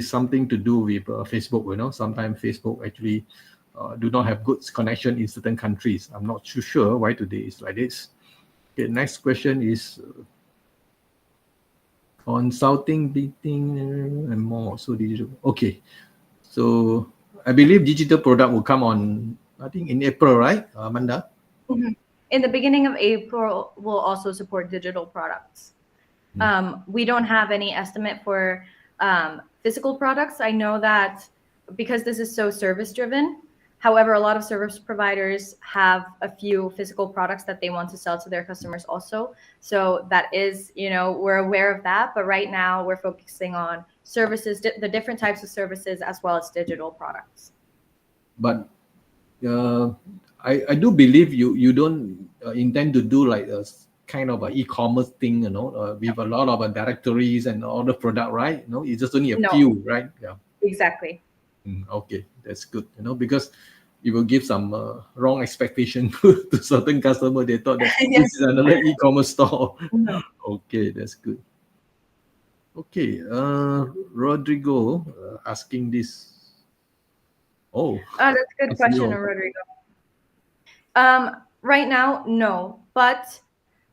Speaker 1: something to do with Facebook. Sometimes Facebook actually do not have good connection in certain countries. I'm not too sure why today is like this. Okay, next question is consulting, beating, and more. So digital. Okay, so I believe digital product will come on, I think in April, right, Amanda?
Speaker 2: In the beginning of April, we'll also support digital products. We don't have any estimate for physical products. I know that because this is so service driven. However, a lot of service providers have a few physical products that they want to sell to their customers also. So that is, we're aware of that. But right now we're focusing on services, the different types of services, as well as digital products.
Speaker 1: But I do believe you don't intend to do like a kind of an e-commerce thing, with a lot of directories and all the product, right? It's just only a few, right? Yeah.
Speaker 2: Exactly.
Speaker 1: Okay, that's good. Because it will give some wrong expectation to certain customer. They thought that this is another e-commerce store. Okay, that's good. Okay, Rodrigo asking this. Oh,
Speaker 2: that's a good question, Rodrigo. Right now, no, but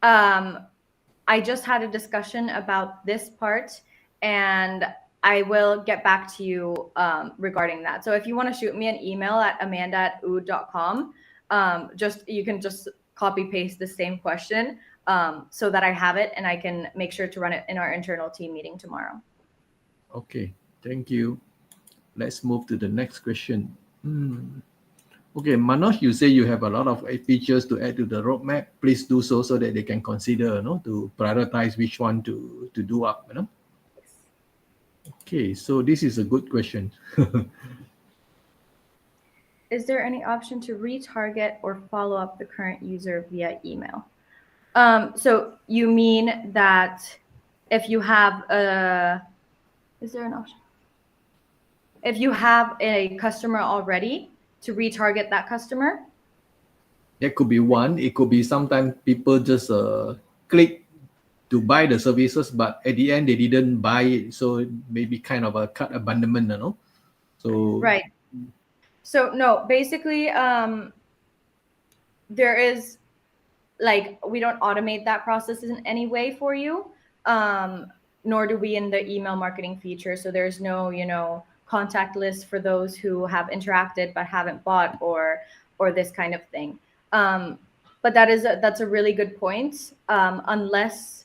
Speaker 2: I just had a discussion about this part, and I will get back to you regarding that. So if you want to shoot me an email at amanda@oode.com, you can just copy paste the same question so that I have it and I can make sure to run it in our internal team meeting tomorrow.
Speaker 1: Okay, thank you. let's move to the next question. Okay, Manoj, you say you have a lot of features to add to the roadmap. Please do so that they can consider, to prioritize which one to do up, Okay, so this is a good question.
Speaker 2: Is there any option to retarget or follow up the current user via email? So you mean that if you have is there an option? If you have a customer already, to retarget that customer?
Speaker 1: That could be one. It could be sometimes people just click to buy the services, but at the end they didn't buy it, so maybe kind of a cut abandonment, So
Speaker 2: right. So no, basically, there is like we don't automate that process in any way for you, nor do we in the email marketing feature. So there's no contact list for those who have interacted but haven't bought or this kind of thing. But that's a really good point. Unless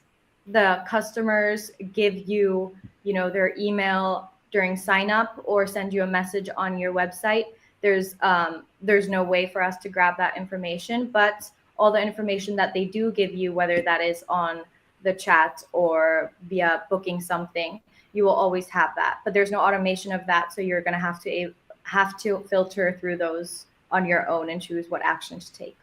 Speaker 2: the customers give you their email during sign up or send you a message on your website, there's no way for us to grab that information. But all the information that they do give you, whether that is on the chat or via booking something, you will always have that. But there's no automation of that, so you're going to have to filter through those on your own and choose what action to take.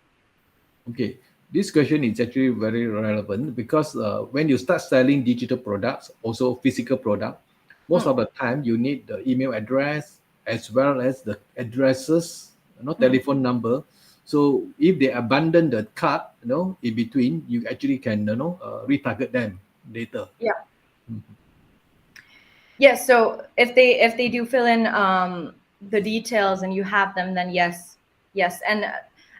Speaker 1: Okay, this question is actually very relevant because when you start selling digital products, also physical product, most of the time you need the email address as well as the addresses, telephone number. So if they abandon the cart, in between, you actually can, retarget them later.
Speaker 2: Yeah. Yes. So if they do fill in the details and you have them, then yes. And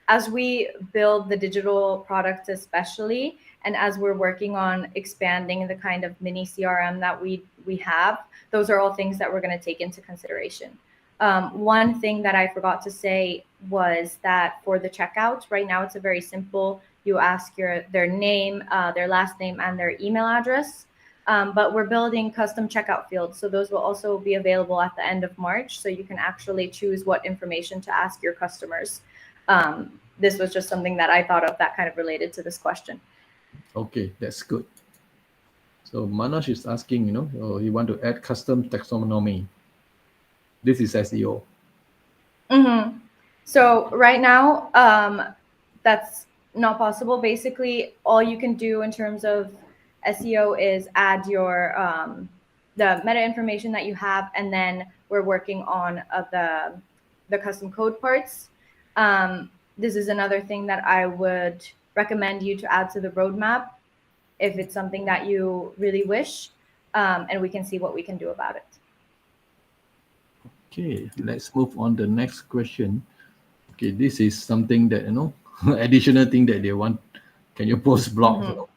Speaker 2: as we build the digital products, especially, and as we're working on expanding the kind of mini CRM that we have, those are all things that we're going to take into consideration. One thing that I forgot to say was that for the checkout, right now it's a very simple. You ask their name, their last name, and their email address. But we're building custom checkout fields, so those will also be available at the end of March. So you can actually choose what information to ask your customers. This was just something that I thought of that kind of related to this question.
Speaker 1: Okay, that's good. So Manoj is asking, you want to add custom taxonomy. This is SEO.
Speaker 2: So right now, that's not possible. Basically, all you can do in terms of SEO is add your the meta information that you have, and then we're working on the custom code parts. This is another thing that I would recommend you to add to the roadmap if it's something that you really wish, and we can see what we can do about it.
Speaker 1: Okay, let's move on to the next question. Okay, this is something that, additional thing that they want. Can you post blogs?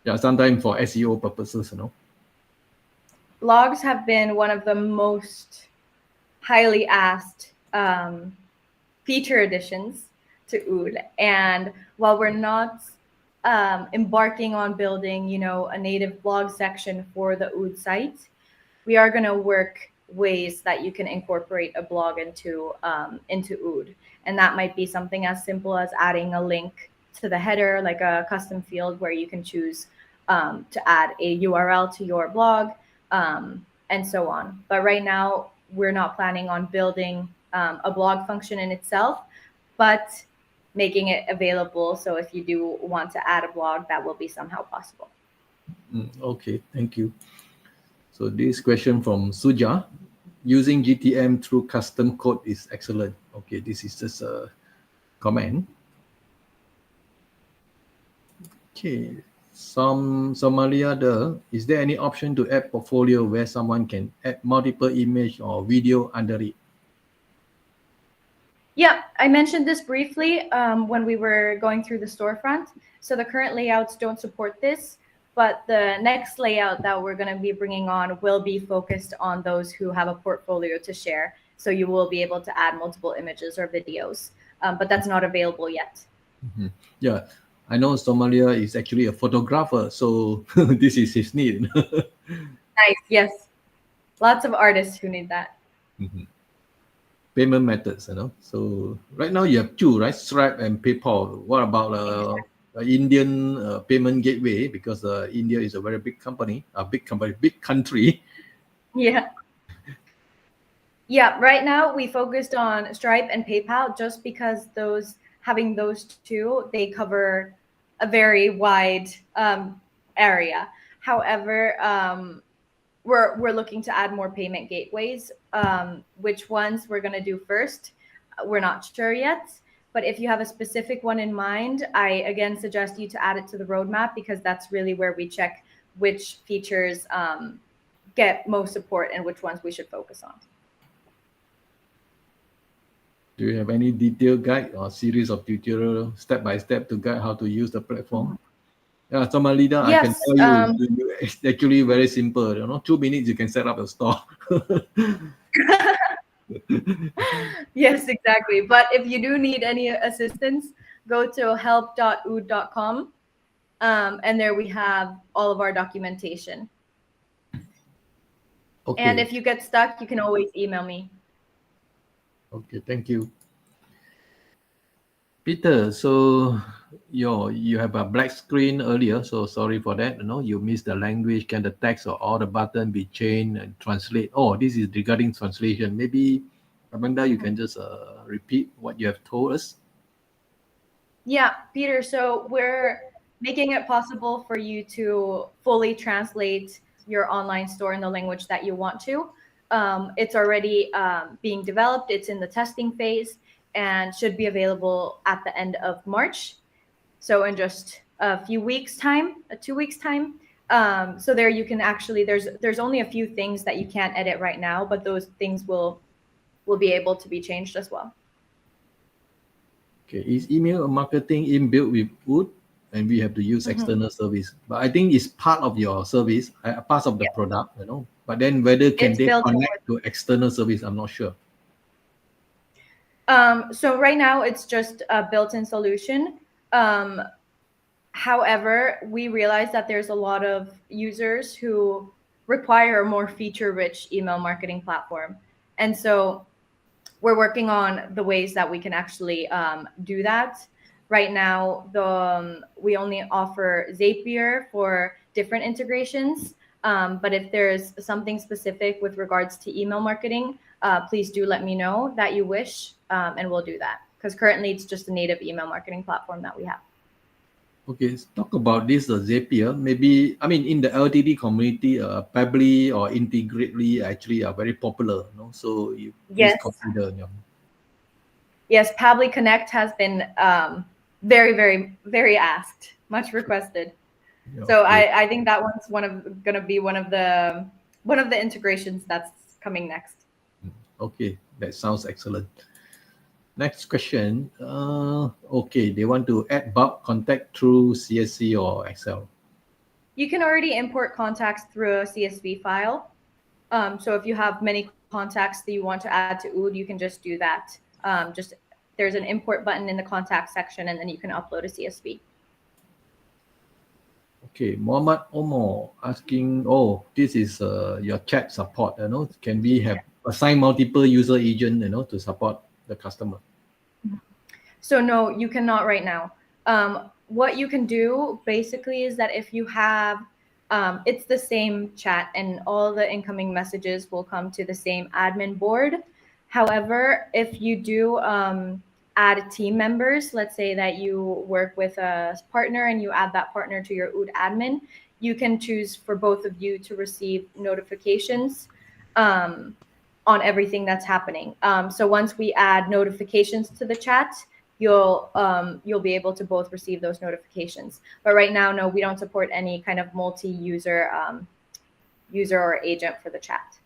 Speaker 1: Yeah, sometimes for SEO purposes,
Speaker 2: Blogs have been one of the most highly asked feature additions to Oode. And while we're not embarking on building, a native blog section for the Oode site, we are going to work ways that you can incorporate a blog into Oode. And that might be something as simple as adding a link to the header, like a custom field where you can choose to add a URL to your blog, and so on. But right now, we're not planning on building a blog function in itself, but making it available. So if you do want to add a blog, that will be somehow possible.
Speaker 1: Okay, thank you. So this question from Suja, using GTM through custom code is excellent. Okay, this is just a comment. Okay, Somalia, is there any option to add portfolio where someone can add multiple image or video under it?
Speaker 2: Yeah, I mentioned this briefly when we were going through the storefront. So the current layouts don't support this, but the next layout that we're going to be bringing on will be focused on those who have a portfolio to share. So you will be able to add multiple images or videos, but that's not available yet.
Speaker 1: Yeah, I know Somalia is actually a photographer, so this is his need.
Speaker 2: Nice, yes. Lots of artists who need that.
Speaker 1: Mhm. Payment methods, So right now you have two, right? Stripe and PayPal. What about Indian payment gateway? Because India is a very big company, big country.
Speaker 2: Yeah. Yeah, right now we focused on Stripe and PayPal just because having those two, they cover a very wide area. However, we're looking to add more payment gateways. Which ones we're gonna do first, we're not sure yet. But if you have a specific one in mind, I again suggest you to add it to the roadmap because that's really where we check which features get most support and which ones we should focus on.
Speaker 1: Do you have any detailed guide or series of tutorial step by step to guide how to use the platform? Yeah, Somalida, I can
Speaker 2: Yes.
Speaker 1: tell you, it's actually very simple. 2 minutes you can set up a store.
Speaker 2: Yes, exactly. But if you do need any assistance, go to help.oode.com. And there we have all of our documentation.
Speaker 1: Okay.
Speaker 2: And if you get stuck, you can always email me.
Speaker 1: Okay, thank you. Peter, so you have a black screen earlier, so sorry for that. You missed the language. Can the text or all the button be changed and translate? Oh, this is regarding translation. Maybe Amanda, you can just repeat what you have told us.
Speaker 2: Yeah, Peter. So we're making it possible for you to fully translate your online store in the language that you want to. It's already being developed. It's in the testing phase and should be available at the end of March. So in just a few weeks' time, 2 weeks' time. So there you can actually there's only a few things that you can't edit right now, but those things will be able to be changed as well.
Speaker 1: Okay, is email marketing inbuilt with Oode, and we have to use external service? But I think it's part of your service, part of the product, But then whether can they connect to external service, I'm not sure.
Speaker 2: So right now it's just a built-in solution. However, we realize that there's a lot of users who require a more feature-rich email marketing platform, and so we're working on the ways that we can actually do that. Right now, we only offer Zapier for different integrations. But if there's something specific with regards to email marketing, please do let me know that you wish, and we'll do that. Because currently, it's just a native email marketing platform that we have.
Speaker 1: Okay, let's talk about this Zapier. Maybe, in the LTD community, Pabbly or Integrately actually are very popular. So you please consider.
Speaker 2: Yes, Pabbly Connect has been very, very, very asked, much requested. So I think that one's going to be one of the integrations that's coming next.
Speaker 1: Okay, that sounds excellent. Next question. Okay, they want to add bulk contact through CSV or Excel.
Speaker 2: You can already import contacts through a CSV file. So if you have many contacts that you want to add to Oode, you can just do that. There's an import button in the contact section, and then you can upload a CSV.
Speaker 1: Okay, Muhammad Omar asking, this is your chat support, can we have assign multiple user agent, to support the customer?
Speaker 2: So no, you cannot right now. What you can do basically is that if you have, it's the same chat and all the incoming messages will come to the same admin board. However, if you do add team members, let's say that you work with a partner and you add that partner to your Oode admin, you can choose for both of you to receive notifications on everything that's happening. So once we add notifications to the chat, you'll be able to both receive those notifications. But right now, no, we don't support any kind of multi-user user or agent for the chat.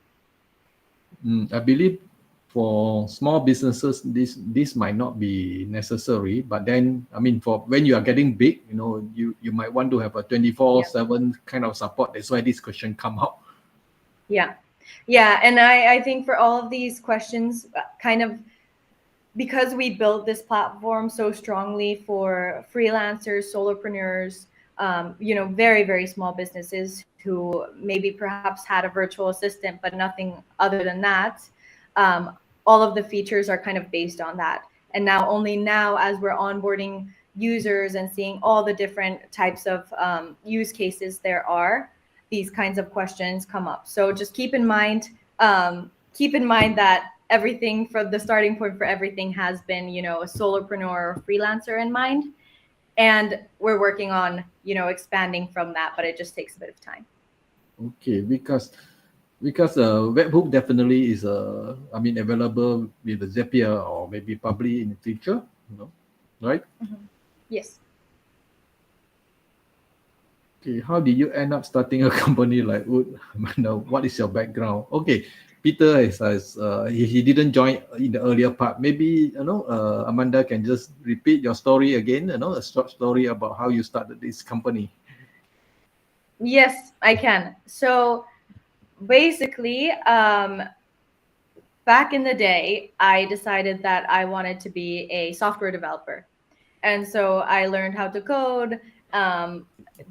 Speaker 1: I believe for small businesses, this might not be necessary. But then, for when you are getting big, you might want to have a 24/7 kind of support. That's why this question come up.
Speaker 2: Yeah, and I think for all of these questions, kind of because we built this platform so strongly for freelancers, solopreneurs, very, very small businesses who maybe perhaps had a virtual assistant, but nothing other than that. all of the features are kind of based on that. And only now, as we're onboarding users and seeing all the different types of use cases there are, these kinds of questions come up. So just keep in mind that everything from the starting point for everything has been, a solopreneur or freelancer in mind. And we're working on, expanding from that, but it just takes a bit of time.
Speaker 1: Okay, because webhook definitely is available with the Zapier or maybe probably in the future, right?
Speaker 2: Mm-hmm. Yes.
Speaker 1: Okay, how did you end up starting a company like Oode? What is your background? Okay, Peter he didn't join in the earlier part. Maybe Amanda can just repeat your story again. A short story about how you started this company.
Speaker 2: Yes, I can. So basically, back in the day, I decided that I wanted to be a software developer. And so I learned how to code,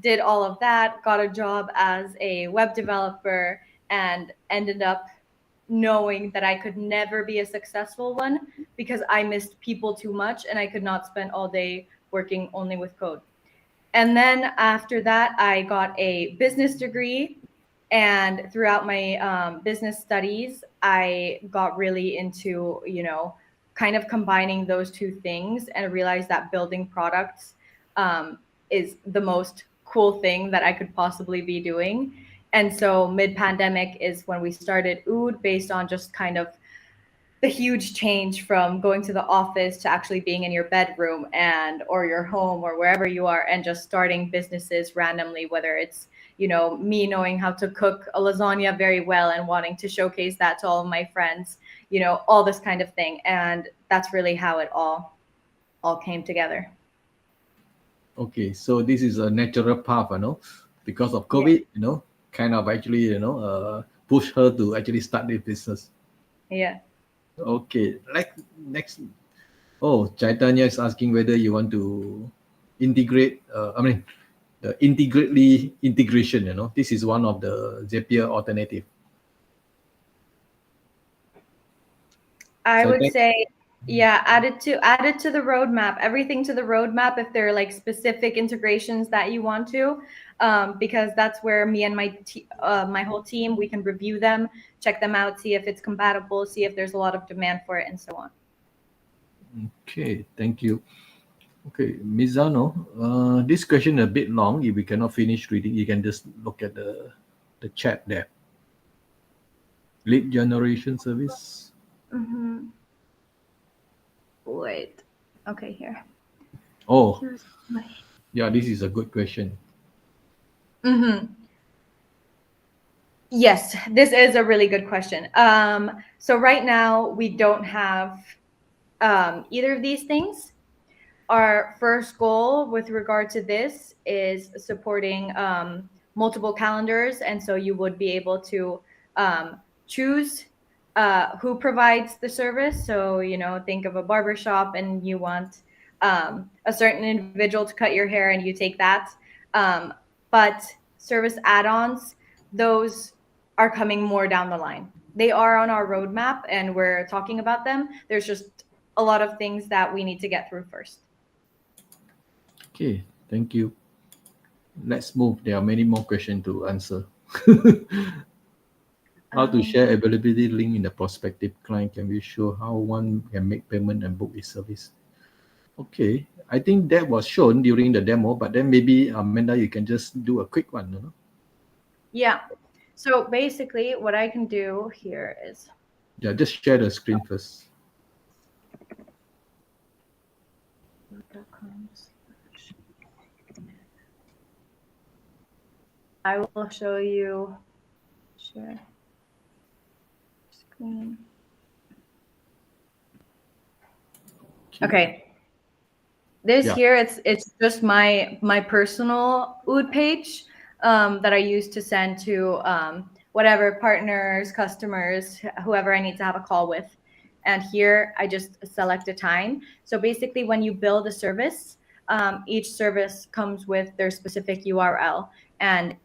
Speaker 2: did all of that, got a job as a web developer, and ended up knowing that I could never be a successful one because I missed people too much and I could not spend all day working only with code. And then after that, I got a business degree. And throughout my business studies, I got really into, kind of combining those two things and realized that building products is the most cool thing that I could possibly be doing. And so mid-pandemic is when we started Oode, based on just kind of the huge change from going to the office to actually being in your bedroom or your home or wherever you are, and just starting businesses randomly, whether it's me knowing how to cook a lasagna very well and wanting to showcase that to all of my friends, all this kind of thing. And that's really how it all came together.
Speaker 1: Okay, so this is a natural path, because of COVID, kind of actually, push her to actually start the business.
Speaker 2: Yeah.
Speaker 1: Okay, like next. Oh, Chaitanya is asking whether you want to integrate. The integration. This is one of the Zapier alternative.
Speaker 2: I would say, yeah, add it to the roadmap. Everything to the roadmap if there are like specific integrations that you want to, because that's where me and my whole team, we can review them, check them out, see if it's compatible, see if there's a lot of demand for it, and so on.
Speaker 1: Okay, thank you. Okay, Mizano, this question a bit long. If we cannot finish reading, you can just look at the chat there. Lead generation service.
Speaker 2: Mm-hmm. Wait. Okay, here.
Speaker 1: Oh, yeah, this is a good question.
Speaker 2: Mm-hmm. Yes, this is a really good question. So right now we don't have either of these things. Our first goal with regard to this is supporting multiple calendars. And so you would be able to choose who provides the service. So, think of a barbershop and you want a certain individual to cut your hair and you take that. But service add-ons, those are coming more down the line. They are on our roadmap and we're talking about them. There's just a lot of things that we need to get through first.
Speaker 1: Okay, thank you. Let's move. There are many more questions to answer. How to share availability link in the prospective client? Can we show how one can make payment and book his service? Okay, I think that was shown during the demo, but then maybe Amanda, you can just do a quick one.
Speaker 2: Yeah. So basically what I can do here is...
Speaker 1: Yeah, just share the screen first.
Speaker 2: I will show you, share screen. Okay. This here, it's just my personal Oode page that I use to send to whatever partners, customers, whoever I need to have a call with. And here I just select a time. So basically when you build a service, each service comes with their specific URL, and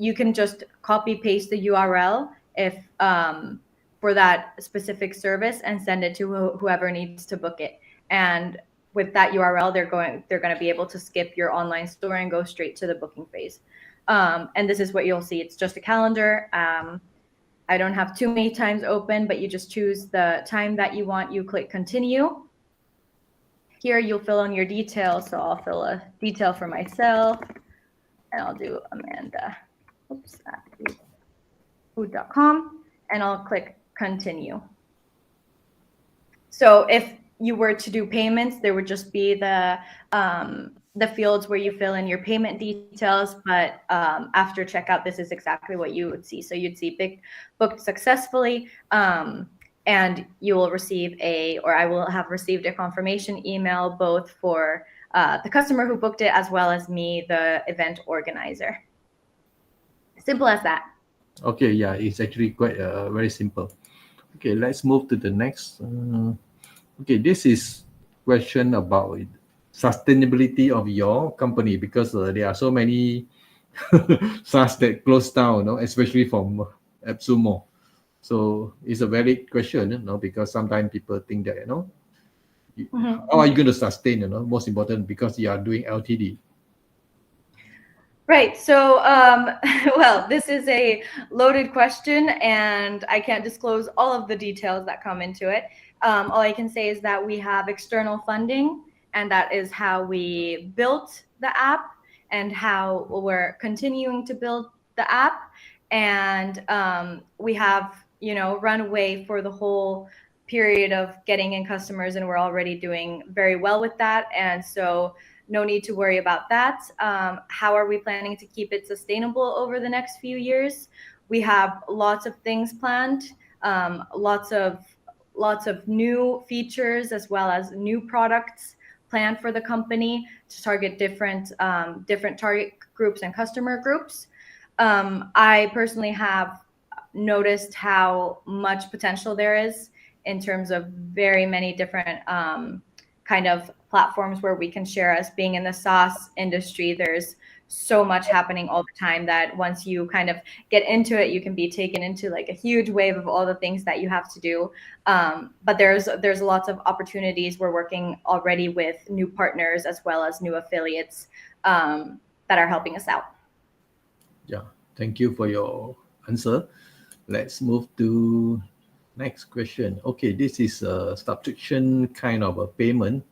Speaker 2: you can just copy paste the URL if for that specific service and send it to whoever needs to book it. And with that URL, they're going to be able to skip your online store and go straight to the booking phase. And this is what you'll see. It's just a calendar. I don't have too many times open, but you just choose the time that you want. You click continue. Here you'll fill in your details. So I'll fill a detail for myself, and I'll do Amanda. Oops, at oode.com, and I'll click continue. So if you were to do payments, there would just be the fields where you fill in your payment details. But after checkout, this is exactly what you would see. So you'd see booked successfully, and you will receive I will have received a confirmation email both for the customer who booked it as well as me, the event organizer. Simple as that.
Speaker 1: Okay, yeah, it's actually quite very simple. Okay, let's move to the next. Okay, this is question about sustainability of your company, because there are so many SaaS that closed down, especially from AppSumo. So it's a valid question, because sometimes people think that, how are you going to sustain, most important, because you are doing LTD.
Speaker 2: Right. So, well, this is a loaded question, and I can't disclose all of the details that come into it. All I can say is that we have external funding, and that is how we built the app and how we're continuing to build the app. And we have, runway for the whole period of getting in customers, and we're already doing very well with that. And so no need to worry about that. How are we planning to keep it sustainable over the next few years? We have lots of things planned, lots of new features as well as new products planned for the company to target different target groups and customer groups. I personally have noticed how much potential there is in terms of very many different kind of platforms where we can share. As being in the SaaS industry, there's so much happening all the time that once you kind of get into it, you can be taken into like a huge wave of all the things that you have to do. But there's lots of opportunities. We're working already with new partners as well as new affiliates that are helping us out.
Speaker 1: Yeah, thank you for your answer. Let's move to next question. Okay, this is a subscription kind of a payment.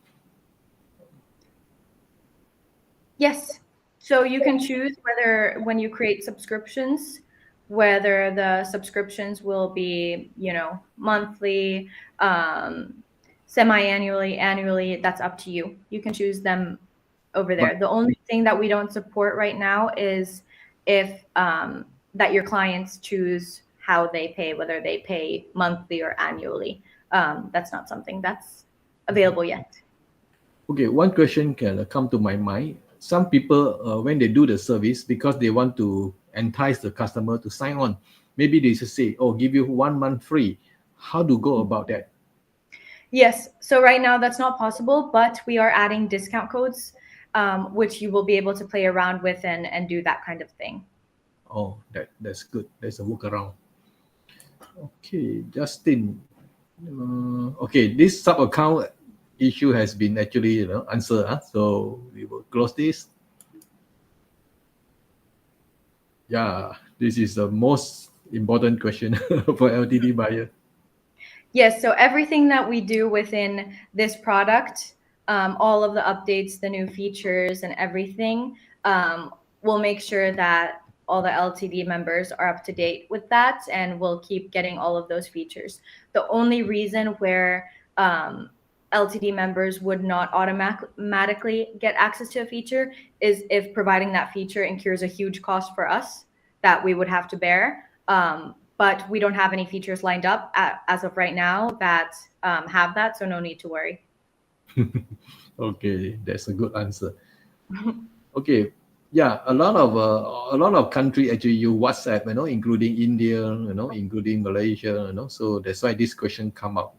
Speaker 2: Yes. So you can choose whether, when you create subscriptions, whether the subscriptions will be, monthly, semi-annually, annually. That's up to you. You can choose them over there. The only thing that we don't support right now is if that your clients choose how they pay, whether they pay monthly or annually. That's not something that's available yet.
Speaker 1: Okay, one question can come to my mind. Some people, when they do the service, because they want to entice the customer to sign on, maybe they just say, oh, give you 1 month free. How to go about that?
Speaker 2: Yes. So right now that's not possible, but we are adding discount codes, which you will be able to play around with and do that kind of thing.
Speaker 1: Oh, that's good. There's a workaround. Okay, Justin. Okay, this sub-account issue has been actually answered. So we will close this. Yeah, this is the most important question for LTD buyer.
Speaker 2: Yes, so everything that we do within this product, all of the updates, the new features and everything, we'll make sure that all the LTD members are up to date with that, and we'll keep getting all of those features. The only reason where LTD members would not automatically get access to a feature is if providing that feature incurs a huge cost for us that we would have to bear. But we don't have any features lined up as of right now that have that, so no need to worry.
Speaker 1: Okay, that's a good answer. Okay, yeah, a lot of country actually use WhatsApp, including India, including Malaysia, so that's why this question come up.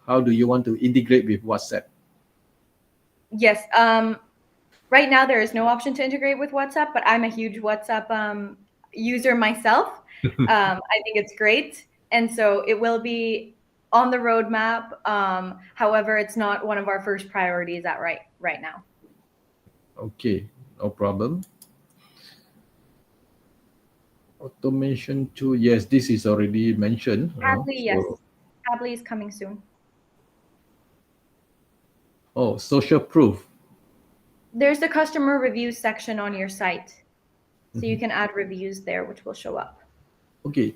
Speaker 1: How do you want to integrate with WhatsApp?
Speaker 2: Yes, right now there is no option to integrate with WhatsApp, but I'm a huge WhatsApp user myself. I think it's great. And so it will be on the roadmap. However, it's not one of our first priorities at right now.
Speaker 1: Okay, no problem. Automation tool, yes, this is already mentioned.
Speaker 2: Hadley, yes.
Speaker 1: So,
Speaker 2: Hadley is coming soon.
Speaker 1: oh, social proof.
Speaker 2: There's the customer reviews section on your site. So you can add reviews there, which will show up.
Speaker 1: Okay,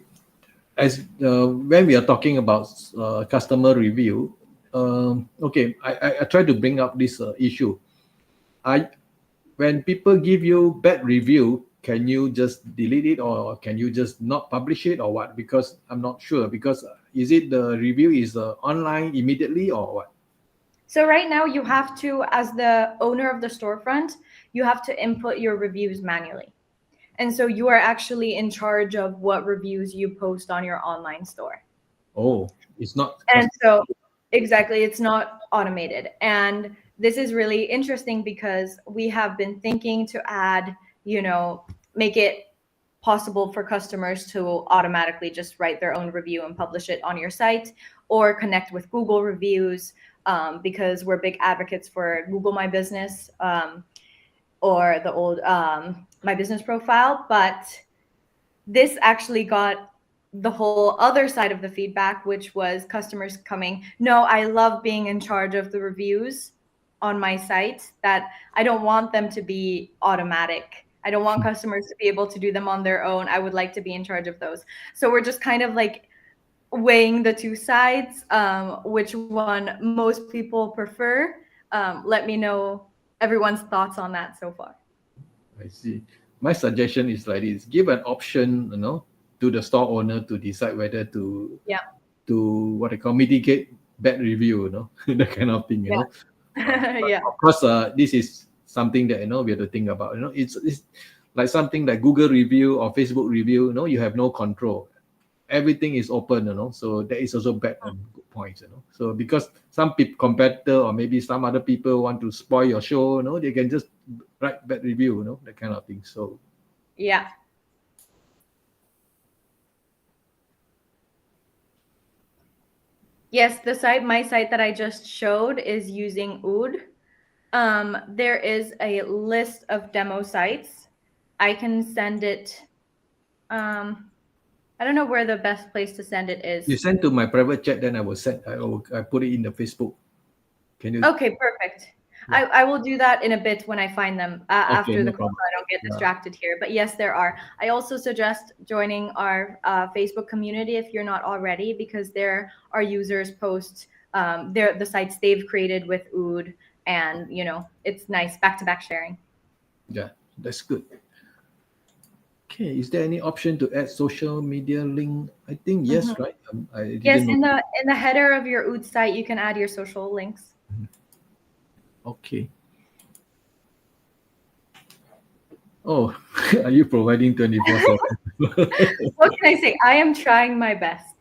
Speaker 1: as when we are talking about customer review, okay, I try to bring up this issue. When people give you bad review, can you just delete it or can you just not publish it or what? Because I'm not sure. Because is it the review is online immediately or what?
Speaker 2: So right now you have to, as the owner of the storefront, you have to input your reviews manually. And so you are actually in charge of what reviews you post on your online store.
Speaker 1: Oh, it's not.
Speaker 2: And so exactly, it's not automated. And this is really interesting because we have been thinking to add, make it possible for customers to automatically just write their own review and publish it on your site, or connect with Google reviews, because we're big advocates for Google My Business, or the old My Business profile. But this actually got the whole other side of the feedback, which was customers coming, no, I love being in charge of the reviews on my site, that I don't want them to be automatic. I don't want customers to be able to do them on their own. I would like to be in charge of those. So we're just kind of like weighing the two sides, which one most people prefer. Let me know everyone's thoughts on that so far.
Speaker 1: I see. My suggestion is like this: give an option, to the store owner to decide whether to what I call mitigate bad review, that kind of thing,
Speaker 2: Yeah.
Speaker 1: Of course, this is something that we have to think about. It's like something like Google review or Facebook review. You have no control. Everything is open. So that is also bad and good points. So because some competitor or maybe some other people want to spoil your show, they can just write bad review. That kind of thing. So
Speaker 2: yeah. Yes, my site that I just showed is using Oode. There is a list of demo sites. I can send it. I don't know where the best place to send it is.
Speaker 1: you send to my private chat, then I will send. I put it in the Facebook. Can you?
Speaker 2: Okay, perfect. Yeah. I will do that in a bit when I find them, after the call, so I don't get distracted here. But yes, there are. I also suggest joining our Facebook community if you're not already, because there our users post the sites they've created with Oode, and it's nice back-to-back sharing.
Speaker 1: Yeah, that's good. Okay, is there any option to add social media link? I think yes, right?
Speaker 2: Yes, in the header of your Oode site, you can add your social links.
Speaker 1: Okay. Oh, are you providing 24/7?
Speaker 2: What can I say? I am trying my best.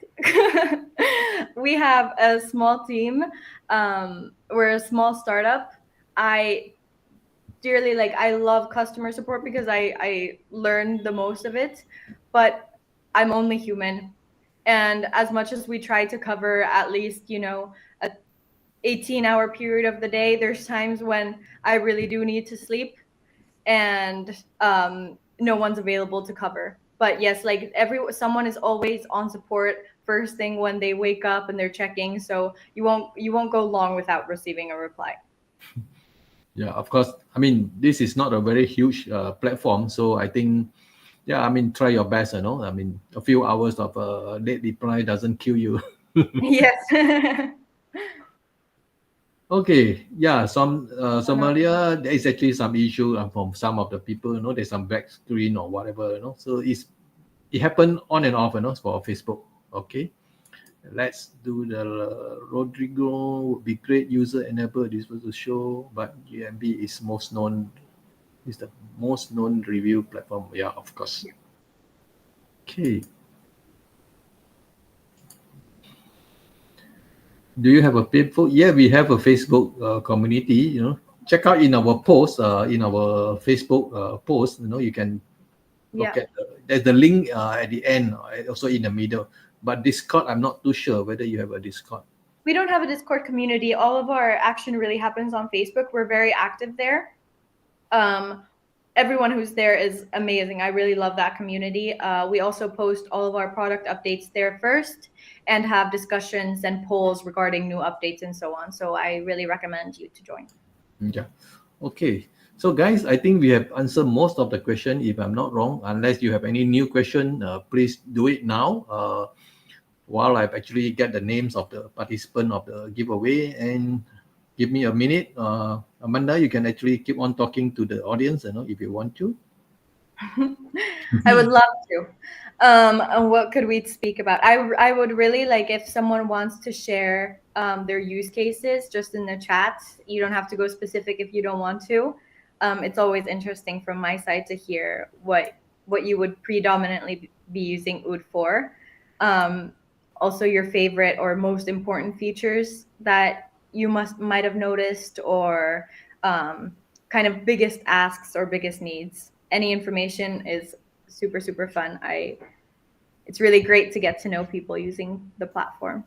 Speaker 2: We have a small team. We're a small startup. I love customer support because I learned the most of it, but I'm only human. And as much as we try to cover at least, a 18-hour period of the day, there's times when I really do need to sleep, and no one's available to cover. But yes, like someone is always on support first thing when they wake up and they're checking. So you won't go long without receiving a reply.
Speaker 1: Yeah, of course. I mean, this is not a very huge platform, so I think, try your best. I mean, a few hours of late reply doesn't kill you.
Speaker 2: Yes.
Speaker 1: Okay, yeah. Somalia, there is actually some issue from some of the people. There's some black screen or whatever. So it happened on and off. For Facebook. Okay. Let's do the Rodrigo would be great. User enable this was a show, but UMB is most known. Is the most known review platform. Yeah, of course. Okay. Do you have a Facebook? Yeah, we have a Facebook community. Check out in our post, in our Facebook post. You can look at there's the link at the end, also in the middle. But Discord, I'm not too sure whether you have a Discord.
Speaker 2: We don't have a Discord community. All of our action really happens on Facebook. We're very active there. Everyone who's there is amazing. I really love that community. We also post all of our product updates there first and have discussions and polls regarding new updates and so on. So I really recommend you to join.
Speaker 1: Yeah. Okay. So guys, I think we have answered most of the question, if I'm not wrong. Unless you have any new question, please do it now. While I've actually get the names of the participant of the giveaway, and give me a minute. Amanda, you can actually keep on talking to the audience, if you want to.
Speaker 2: I would love to. And what could we speak about? I would really like if someone wants to share their use cases just in the chat. You don't have to go specific if you don't want to. It's always interesting from my side to hear what you would predominantly be using Oode for. Also your favorite or most important features that you might have noticed, or kind of biggest asks or biggest needs. Any information is super, super fun. It's really great to get to know people using the platform.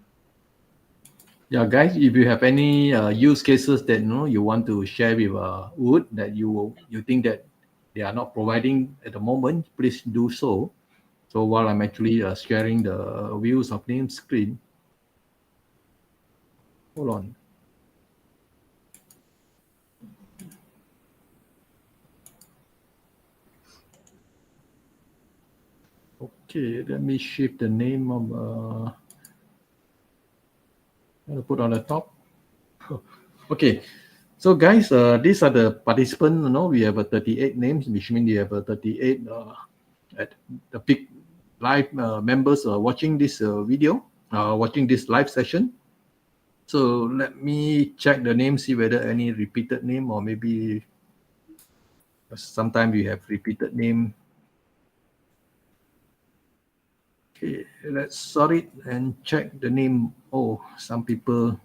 Speaker 1: Yeah, guys, if you have any use cases that you want to share with Oode that you think that they are not providing at the moment, please do so. So while I'm actually sharing the views of name screen, hold on. Okay, let me shift the name of. I'm gonna put on the top. Okay, so guys, these are the participants. We have 38 names, which means we have 38 at the peak live members watching this video, watching this live session. So let me check the name, see whether any repeated name, or maybe sometimes we have repeated name. Okay, let's sort it and check the name. Oh, some people,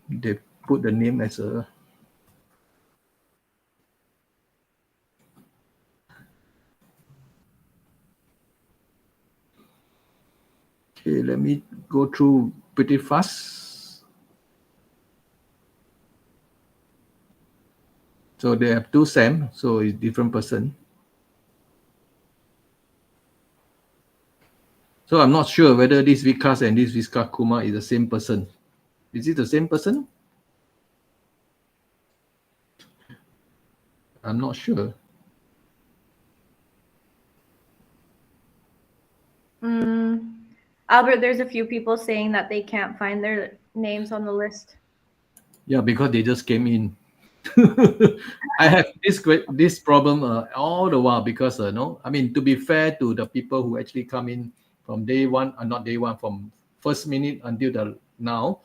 Speaker 1: they put the name as a. Okay, let me go through pretty fast. So they have two Sam, so it's different person. So I'm not sure whether this Vikas and this Vikas Kumar is the same person. Is it the same person? I'm not sure.
Speaker 2: Albert, there's a few people saying that they can't find their names on the list.
Speaker 1: Yeah, because they just came in. I have this problem all the while because I mean, to be fair to the people who actually come in from day one, not day one, from first minute until the now,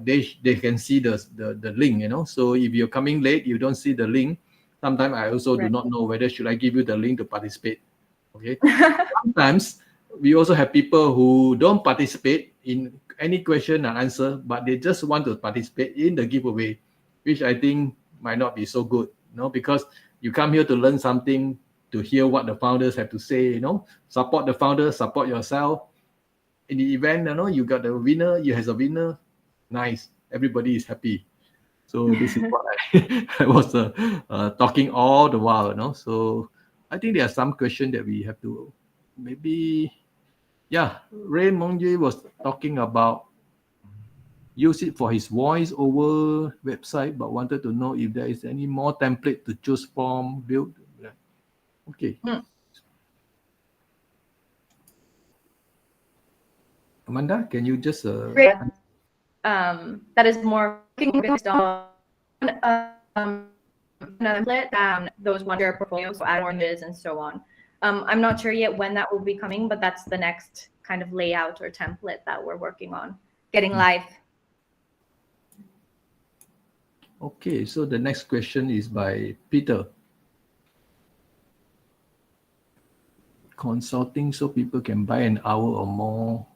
Speaker 1: they can see the link. So if you're coming late, you don't see the link. Sometimes I also do not know whether should I give you the link to participate. Okay. Sometimes we also have people who don't participate in any question and answer, but they just want to participate in the giveaway, which I think might not be so good, because you come here to learn something, to hear what the founders have to say, support the founders, support yourself. In the event, you got the winner, you have a winner, nice, everybody is happy. So this is what I was talking all the while, So I think there are some questions that we have to maybe, yeah, Ray Monje was talking about use it for his voice over website, but wanted to know if there is any more template to choose from, build. Okay. Amanda, can you just
Speaker 2: that is more based on template, those one-share portfolios, so add oranges and so on. I'm not sure yet when that will be coming, but that's the next kind of layout or template that we're working on getting live.
Speaker 1: Okay, so the next question is by Peter. Consulting so people can buy an hour or more.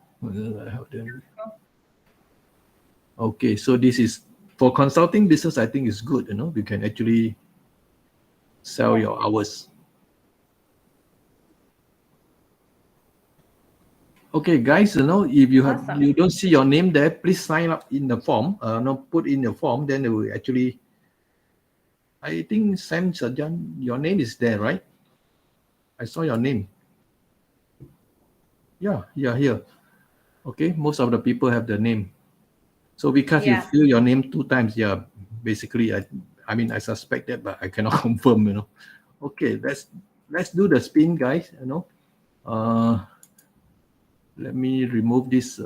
Speaker 1: Okay, so this is for consulting business. I think it's good. You can actually sell your hours. Okay, guys, if you have
Speaker 2: Awesome.
Speaker 1: you don't see your name there, please sign up in the form. Put in the form, then it will actually. I think Sam Sajan, your name is there, right? I saw your name. Yeah, here. Okay, most of the people have the name. So because you fill your name 2 times, yeah, basically, I mean, I suspect that, but I cannot confirm. Okay, let's do the spin, guys. Let me remove this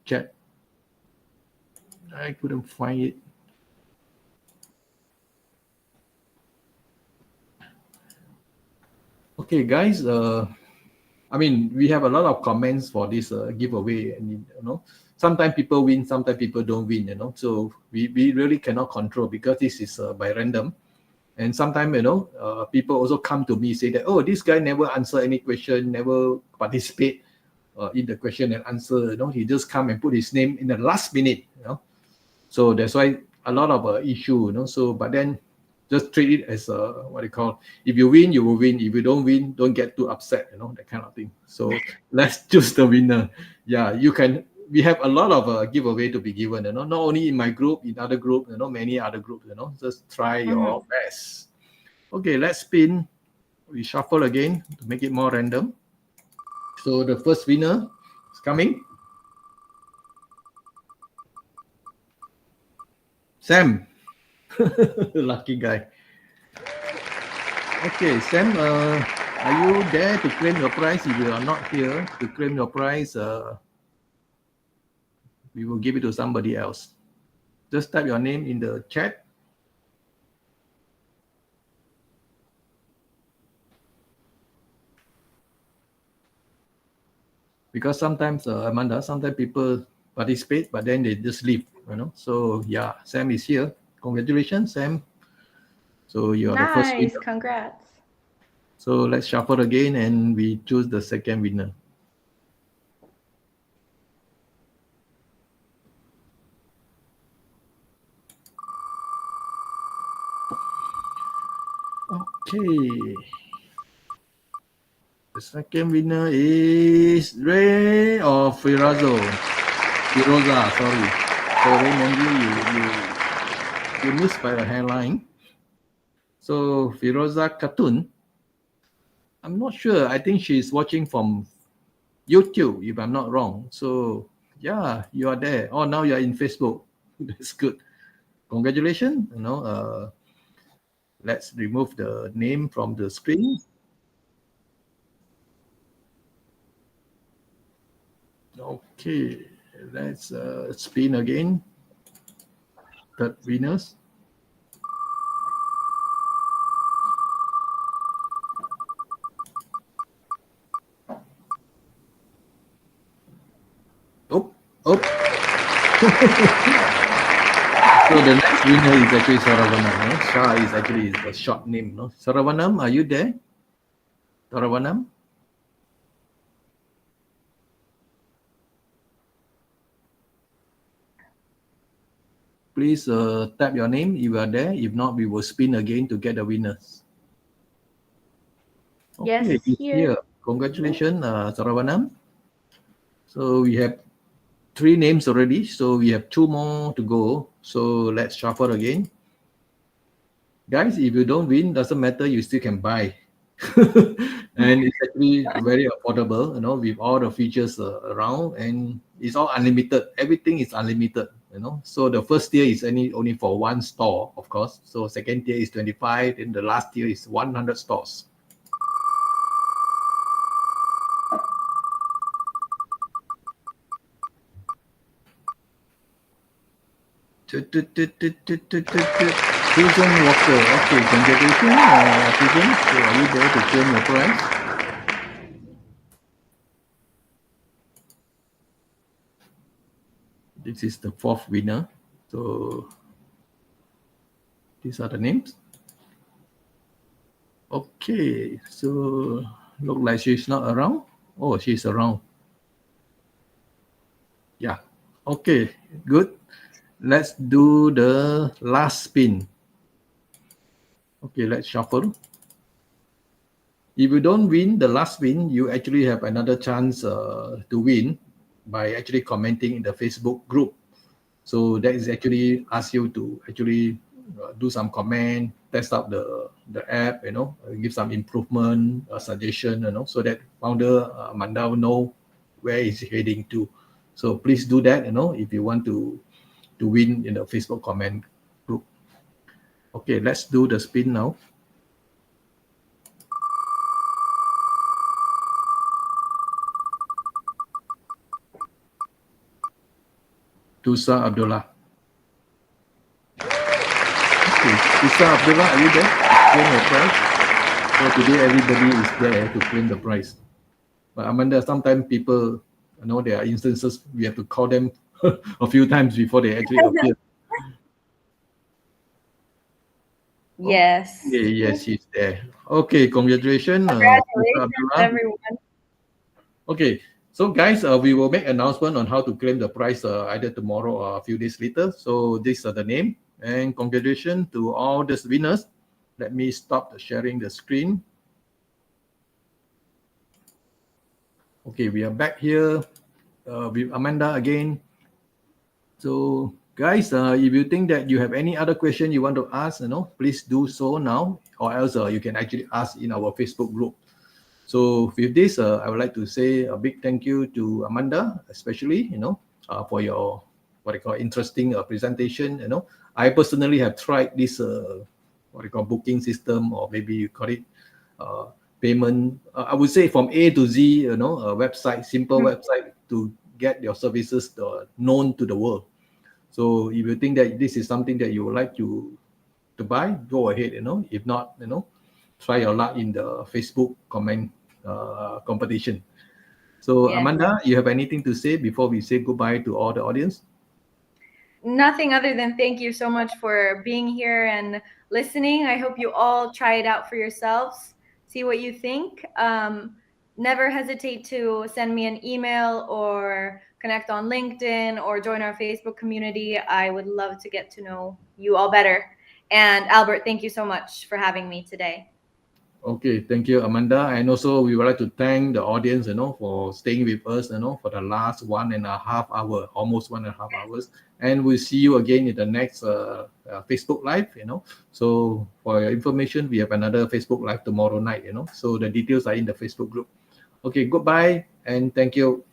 Speaker 1: chat. I couldn't find it. Okay, guys. I mean, we have a lot of comments for this giveaway, and sometimes people win, sometimes people don't win. So we really cannot control because this is by random. And sometimes, people also come to me say that, oh, this guy never answer any question, never participate in the question and answer. He just come and put his name in the last minute. So that's why a lot of issue. So, but then just treat it as what you call. If you win, you will win. If you don't win, don't get too upset. That kind of thing. So let's choose the winner. Yeah, you can. We have a lot of giveaway to be given. Not only in my group, in other group. Many other groups. Just try your best. Okay, let's spin. We shuffle again to make it more random. So the first winner is coming. Sam. Lucky guy. Okay, Sam, are you there to claim your prize? If you are not here to claim your prize, we will give it to somebody else. Just type your name in the chat. Because sometimes, Amanda, sometimes people participate, but then they just leave, So yeah, Sam is here. Congratulations, Sam. So you are the first winner.
Speaker 2: Nice, congrats.
Speaker 1: So let's shuffle again and we choose the second winner. Okay. The second winner is Ray or Firoza, sorry. So Raymond, you missed by a hairline. So Firoza Khatun, I'm not sure. I think she's watching from YouTube, if I'm not wrong. So yeah, you are there. Oh, now you're in Facebook. That's good. Congratulations. Let's remove the name from the screen. Okay, let's spin again. Third winners. Oh. So the next winner is actually Saravanam. Shah is actually a short name. Saravanam, are you there? Saravanam? Please tap your name if you are there. If not, we will spin again to get the winners. Okay,
Speaker 2: Yes, here.
Speaker 1: Congratulations, Saravanam. So we have 3 names already. So we have 2 more to go. So let's shuffle again. Guys, if you don't win, doesn't matter. You still can buy. And it's actually very affordable, with all the features around, and it's all unlimited. Everything is unlimited, So the first tier is only for 1 store, of course. So second tier is 25, and the last tier is 100 stores. Susan Walker. Okay, congratulations, Susan. So are you there to claim your prize? This is the 4th winner. So these are the names. Okay, so look like she's not around. Oh, she's around. Yeah. Okay, good. Let's do the last spin. Okay, let's shuffle. If you don't win the last win, you actually have another chance to win by actually commenting in the Facebook group. So that is actually ask you to actually do some comment, test out the app, give some improvement, suggestion, so that founder Amanda will know where is heading to. So please do that, if you want to win in the Facebook comment group. Okay, let's do the spin now. Tusa Abdullah. Okay, Tusa Abdullah, are you there? Claim your price. So today everybody is there to claim the price. But Amanda, sometimes people, there are instances we have to call them a few times before they actually appear.
Speaker 2: Yes.
Speaker 1: Okay, yes, she's there. Okay, congratulations.
Speaker 2: Congratulations, everyone.
Speaker 1: Okay, so guys, we will make announcement on how to claim the prize either tomorrow or a few days later. So these are the name, and congratulations to all these winners. Let me stop sharing the screen. Okay, we are back here with Amanda again. So guys, if you think that you have any other question you want to ask, please do so now, or else you can actually ask in our Facebook group. So with this, I would like to say a big thank you to Amanda, especially, for your interesting presentation. I personally have tried this booking system, or maybe you call it payment. I would say from A to Z, a website, simple website to get your services known to the world. So if you think that this is something that you would like to buy, go ahead. If not, try your luck in the Facebook comment competition. So yes. Amanda, you have anything to say before we say goodbye to all the audience?
Speaker 2: Nothing other than thank you so much for being here and listening. I hope you all try it out for yourselves, see what you think. Never hesitate to send me an email or connect on LinkedIn or join our Facebook community. I would love to get to know you all better. And Albert, thank you so much for having me today.
Speaker 1: Okay, thank you, Amanda. And also we would like to thank the audience, for staying with us, for the last 1.5 hours, almost 1.5 hours. And we'll see you again in the next Facebook Live, So for your information, we have another Facebook Live tomorrow night, So the details are in the Facebook group. Okay, goodbye and thank you.